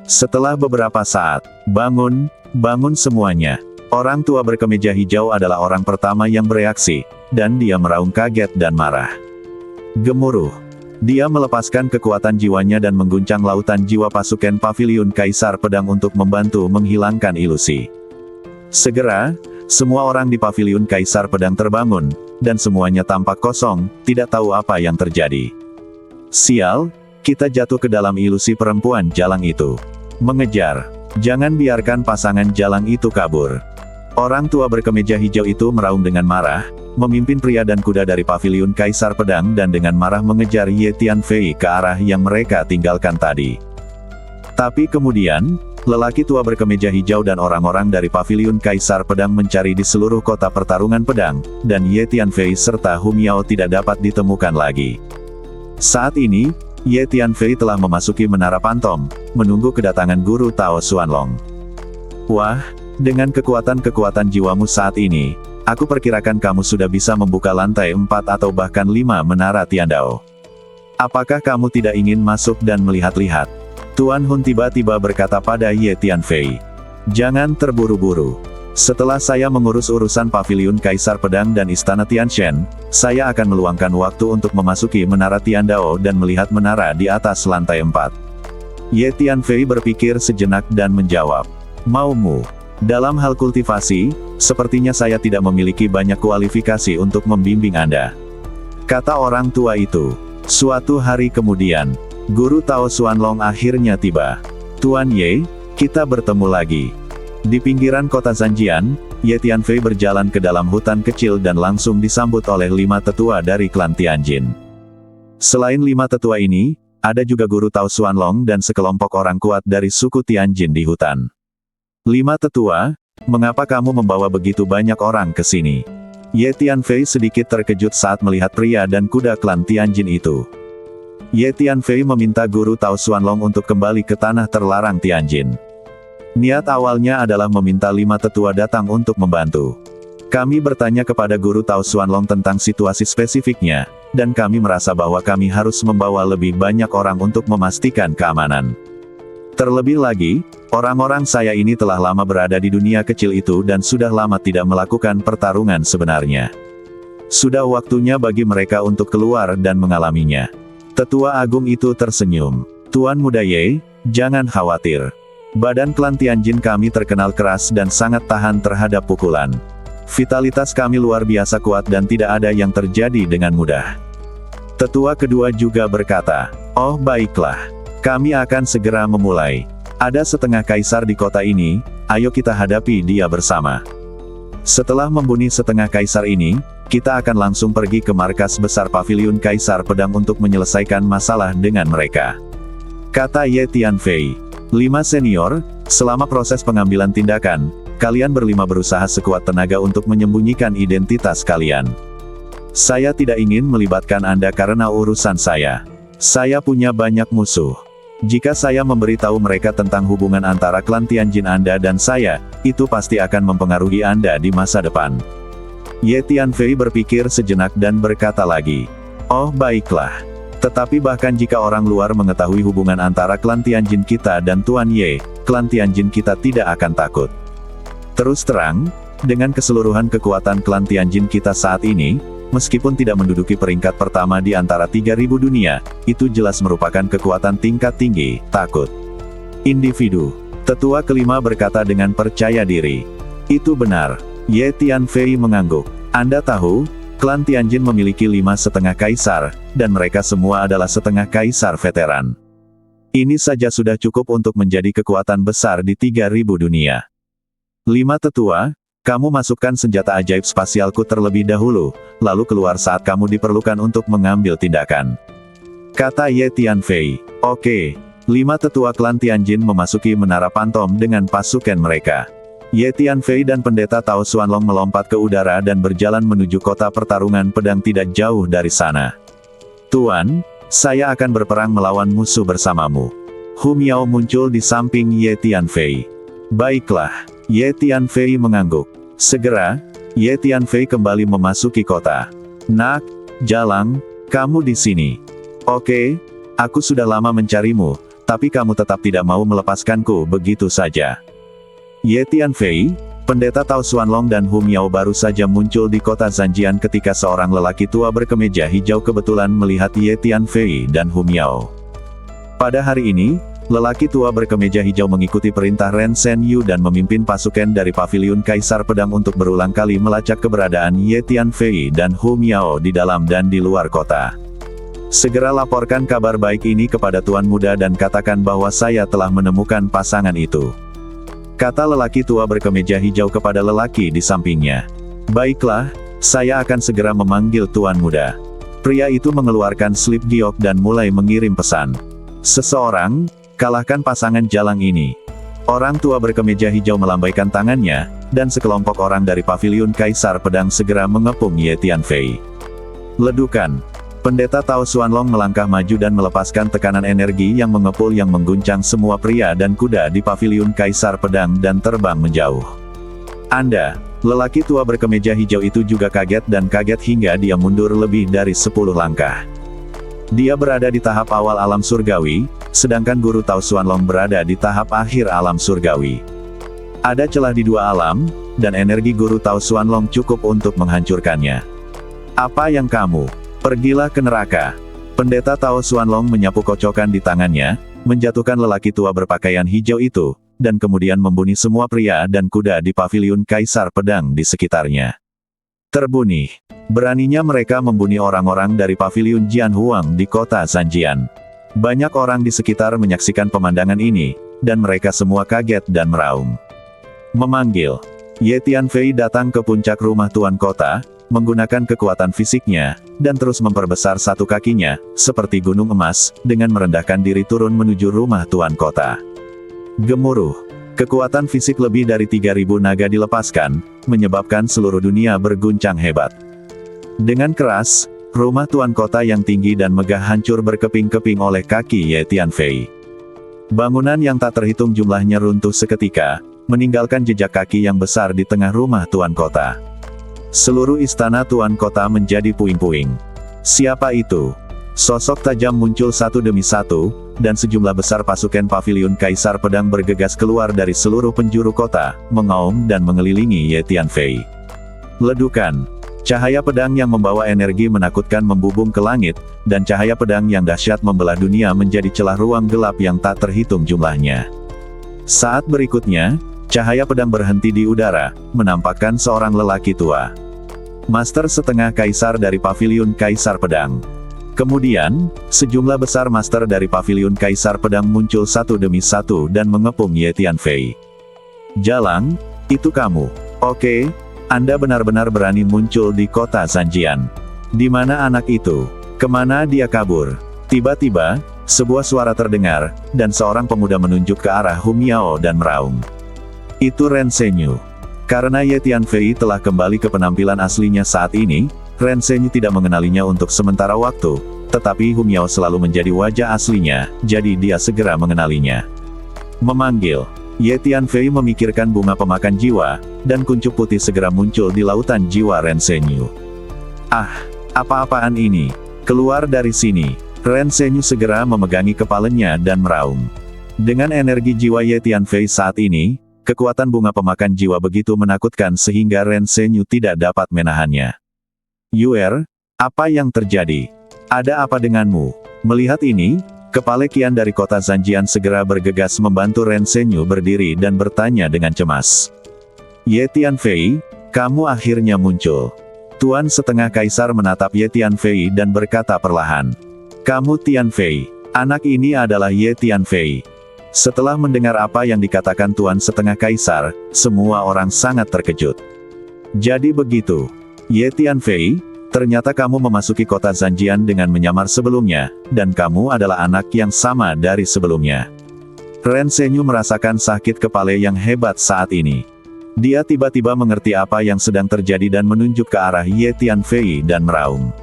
Setelah beberapa saat, bangun, bangun semuanya. Orang tua berkemeja hijau adalah orang pertama yang bereaksi, dan dia meraung kaget dan marah. Gemuruh. Dia melepaskan kekuatan jiwanya dan mengguncang lautan jiwa pasukan paviliun Kaisar Pedang untuk membantu menghilangkan ilusi. Segera, semua orang di paviliun Kaisar Pedang terbangun, dan semuanya tampak kosong, tidak tahu apa yang terjadi. Sial, kita jatuh ke dalam ilusi perempuan jalang itu. Mengejar. Jangan biarkan pasangan jalang itu kabur. Orang tua berkemeja hijau itu meraung dengan marah, memimpin pria dan kuda dari paviliun Kaisar Pedang dan dengan marah mengejar Ye Tianfei ke arah yang mereka tinggalkan tadi. Tapi kemudian, lelaki tua berkemeja hijau dan orang-orang dari paviliun Kaisar Pedang mencari di seluruh kota pertarungan pedang, dan Ye Tianfei serta Hu Miao tidak dapat ditemukan lagi. Saat ini, Ye Tianfei telah memasuki Menara Pantom, menunggu kedatangan Guru Tao Xuanlong. Wah, dengan kekuatan-kekuatan jiwamu saat ini, aku perkirakan kamu sudah bisa membuka lantai 4 atau bahkan 5 Menara Tiandao. Apakah kamu tidak ingin masuk dan melihat-lihat? Tuan Hun tiba-tiba berkata pada Ye Tianfei. Jangan terburu-buru. Setelah saya mengurus urusan paviliun Kaisar Pedang dan Istana Tianshan, saya akan meluangkan waktu untuk memasuki Menara Tiandao dan melihat menara di atas lantai 4. Ye Tianfei berpikir sejenak dan menjawab. Maumu. Dalam hal kultivasi, sepertinya saya tidak memiliki banyak kualifikasi untuk membimbing Anda. Kata orang tua itu. Suatu hari kemudian, Guru Tao Xuanlong akhirnya tiba. Tuan Ye, kita bertemu lagi. Di pinggiran kota Zanjian, Ye Tianfei berjalan ke dalam hutan kecil dan langsung disambut oleh 5 tetua dari klan Tianjin. Selain 5 tetua ini, ada juga Guru Tao Xuanlong dan sekelompok orang kuat dari suku Tianjin di hutan. 5 tetua, mengapa kamu membawa begitu banyak orang ke sini? Ye Tianfei sedikit terkejut saat melihat pria dan kuda klan Tianjin itu. Ye Tianfei meminta Guru Tao Xuanlong untuk kembali ke tanah terlarang Tianjin. Niat awalnya adalah meminta 5 tetua datang untuk membantu. Kami bertanya kepada Guru Tao Xuanlong tentang situasi spesifiknya, dan kami merasa bahwa kami harus membawa lebih banyak orang untuk memastikan keamanan. Terlebih lagi, orang-orang saya ini telah lama berada di dunia kecil itu dan sudah lama tidak melakukan pertarungan sebenarnya. Sudah waktunya bagi mereka untuk keluar dan mengalaminya. Tetua Agung itu tersenyum. Tuan Muda Ye, jangan khawatir. Badan klan Tianjin kami terkenal keras dan sangat tahan terhadap pukulan. Vitalitas kami luar biasa kuat dan tidak ada yang terjadi dengan mudah. Tetua kedua juga berkata, oh baiklah. Kami akan segera memulai. Ada setengah kaisar di kota ini, ayo kita hadapi dia bersama. Setelah membunuh setengah kaisar ini, kita akan langsung pergi ke markas besar paviliun Kaisar Pedang untuk menyelesaikan masalah dengan mereka. Kata Ye Tianfei. 5 senior, selama proses pengambilan tindakan, kalian berlima berusaha sekuat tenaga untuk menyembunyikan identitas kalian. Saya tidak ingin melibatkan Anda karena urusan saya. Saya punya banyak musuh. Jika saya memberitahu mereka tentang hubungan antara klan Tianjin Anda dan saya, itu pasti akan mempengaruhi Anda di masa depan. Ye Tianfei berpikir sejenak dan berkata lagi. Oh baiklah. Tetapi bahkan jika orang luar mengetahui hubungan antara klan Tianjin kita dan Tuan Ye, klan Tianjin kita tidak akan takut. Terus terang, dengan keseluruhan kekuatan klan Tianjin kita saat ini, meskipun tidak menduduki peringkat pertama di antara 3.000 dunia, itu jelas merupakan kekuatan tingkat tinggi, takut. Individu. Tetua kelima berkata dengan percaya diri. Itu benar. Ye Tianfei mengangguk. Anda tahu, klan Tianjin memiliki 5,5 kaisar, dan mereka semua adalah setengah kaisar veteran. Ini saja sudah cukup untuk menjadi kekuatan besar di 3.000 dunia. 5 tetua, kamu masukkan senjata ajaib spasialku terlebih dahulu, lalu keluar saat kamu diperlukan untuk mengambil tindakan. Kata Ye Tianfei. Oke. 5 5 tetua klan Tianjin memasuki menara Pantom dengan pasukan mereka. Ye Tianfei dan pendeta Tao Xuanlong melompat ke udara dan berjalan menuju kota pertarungan pedang tidak jauh dari sana. Tuan, saya akan berperang melawan musuh bersamamu. Hu Miao muncul di samping Ye Tianfei. Baiklah, Ye Tianfei mengangguk. Segera, Ye Tianfei kembali memasuki kota. Nak, Jalang, kamu di sini. Oke, aku sudah lama mencarimu, tapi kamu tetap tidak mau melepaskanku begitu saja. Ye Tianfei, pendeta Tao Xuanlong dan Hu Miao baru saja muncul di kota Zanjian ketika seorang lelaki tua berkemeja hijau kebetulan melihat Ye Tianfei dan Hu Miao. Pada hari ini, lelaki tua berkemeja hijau mengikuti perintah Ren Shen Yu dan memimpin pasukan dari Paviliun Kaisar Pedang untuk berulang kali melacak keberadaan Ye Tianfei dan Hu Miao di dalam dan di luar kota. Segera laporkan kabar baik ini kepada Tuan Muda dan katakan bahwa saya telah menemukan pasangan itu. Kata lelaki tua berkemeja hijau kepada lelaki di sampingnya. Baiklah, saya akan segera memanggil Tuan Muda. Pria itu mengeluarkan slip giok dan mulai mengirim pesan. Seseorang, kalahkan pasangan Jalang ini. Orang tua berkemeja hijau melambaikan tangannya, dan sekelompok orang dari Paviliun Kaisar Pedang segera mengepung Ye Tianfei. Ledukan. Pendeta Tao Xuanlong melangkah maju dan melepaskan tekanan energi yang mengepul yang mengguncang semua pria dan kuda di Paviliun Kaisar Pedang dan terbang menjauh. Anda, lelaki tua berkemeja hijau itu juga kaget dan kaget hingga dia mundur lebih dari 10 langkah. Dia berada di tahap awal alam surgawi, sedangkan guru Tao Xuanlong berada di tahap akhir alam surgawi. Ada celah di dua alam, dan energi guru Tao Xuanlong cukup untuk menghancurkannya. Apa yang kamu? Pergilah ke neraka. Pendeta Tao Xuanlong menyapu kocokan di tangannya, menjatuhkan lelaki tua berpakaian hijau itu, dan kemudian membunuh semua pria dan kuda di Paviliun Kaisar Pedang di sekitarnya. Terbunuh. Beraninya mereka membunuh orang-orang dari Paviliun Jianhuang di kota Zanjian. Banyak orang di sekitar menyaksikan pemandangan ini, dan mereka semua kaget dan meraung. Memanggil. Ye Tianfei datang ke puncak rumah tuan kota, menggunakan kekuatan fisiknya, dan terus memperbesar satu kakinya, seperti gunung emas, dengan merendahkan diri turun menuju rumah tuan kota. Gemuruh. Kekuatan fisik lebih dari 3.000 naga dilepaskan, menyebabkan seluruh dunia berguncang hebat. Dengan keras, rumah tuan kota yang tinggi dan megah hancur berkeping-keping oleh kaki Ye Tianfei. Bangunan yang tak terhitung jumlahnya runtuh seketika, meninggalkan jejak kaki yang besar di tengah rumah tuan kota. Seluruh istana tuan kota menjadi puing-puing. Siapa itu? Sosok tajam muncul satu demi satu, dan sejumlah besar pasukan Paviliun Kaisar Pedang bergegas keluar dari seluruh penjuru kota, mengaum dan mengelilingi Ye Tianfei. Ledukan. Cahaya pedang yang membawa energi menakutkan membubung ke langit, dan cahaya pedang yang dahsyat membelah dunia menjadi celah ruang gelap yang tak terhitung jumlahnya. Saat berikutnya, cahaya pedang berhenti di udara, menampakkan seorang lelaki tua. Master setengah kaisar dari Paviliun Kaisar Pedang. Kemudian, sejumlah besar master dari Paviliun Kaisar Pedang muncul satu demi satu dan mengepung Ye Tianfei. Jalang, itu kamu. Oke, Anda benar-benar berani muncul di kota Zanjian. Di mana anak itu? Kemana dia kabur? Tiba-tiba, sebuah suara terdengar, dan seorang pemuda menunjuk ke arah Hu Miao dan meraung. Itu Ren Shen Yu. Karena Ye Tianfei telah kembali ke penampilan aslinya saat ini, Ren Shen Yu tidak mengenalinya untuk sementara waktu, tetapi Hu Miao selalu menjadi wajah aslinya, jadi dia segera mengenalinya. Memanggil. Ye Tianfei memikirkan bunga pemakan jiwa, dan kuncup putih segera muncul di lautan jiwa Ren Shen Yu. Ah, apa-apaan ini? Keluar dari sini. Ren Shen Yu segera memegangi kepalanya dan meraung. Dengan energi jiwa Ye Tianfei saat ini, kekuatan bunga pemakan jiwa begitu menakutkan sehingga Ren Shen Yu tidak dapat menahannya. Yuer, apa yang terjadi? Ada apa denganmu? Melihat ini, kepala Qian dari kota Zanjian segera bergegas membantu Ren Shen Yu berdiri dan bertanya dengan cemas. Ye Tianfei, kamu akhirnya muncul. Tuan setengah kaisar menatap Ye Tianfei dan berkata perlahan. Kamu Tianfei, anak ini adalah Ye Tianfei. Setelah mendengar apa yang dikatakan Tuan setengah kaisar, semua orang sangat terkejut. Jadi begitu. Ye Tianfei, Ternyata kamu memasuki kota Zanjian dengan menyamar sebelumnya, dan kamu adalah anak yang sama dari sebelumnya. Ren Zhenyu merasakan sakit kepala yang hebat saat ini. Dia tiba-tiba mengerti apa yang sedang terjadi dan menunjuk ke arah Ye Tianfei dan meraung.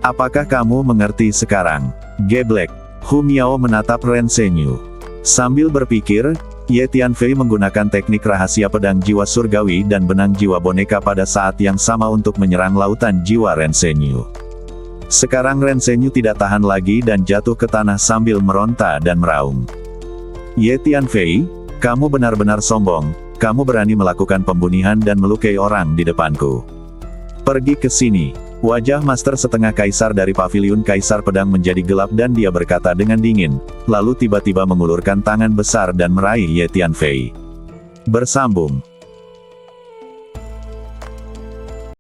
Apakah kamu mengerti sekarang? Geblek. Hu Miao menatap Ren Zhenyu. Sambil berpikir, Ye Tianfei menggunakan teknik rahasia pedang jiwa surgawi dan benang jiwa boneka pada saat yang sama untuk menyerang lautan jiwa Ren Zhenyu. Sekarang Ren Zhenyu tidak tahan lagi dan jatuh ke tanah sambil meronta dan meraung. Ye Tianfei, kamu benar-benar sombong, kamu berani melakukan pembunuhan dan melukai orang di depanku. Pergi ke sini. Wajah Master setengah kaisar dari paviliun Kaisar Pedang menjadi gelap dan dia berkata dengan dingin, lalu tiba-tiba mengulurkan tangan besar dan meraih Ye Tianfei. Bersambung.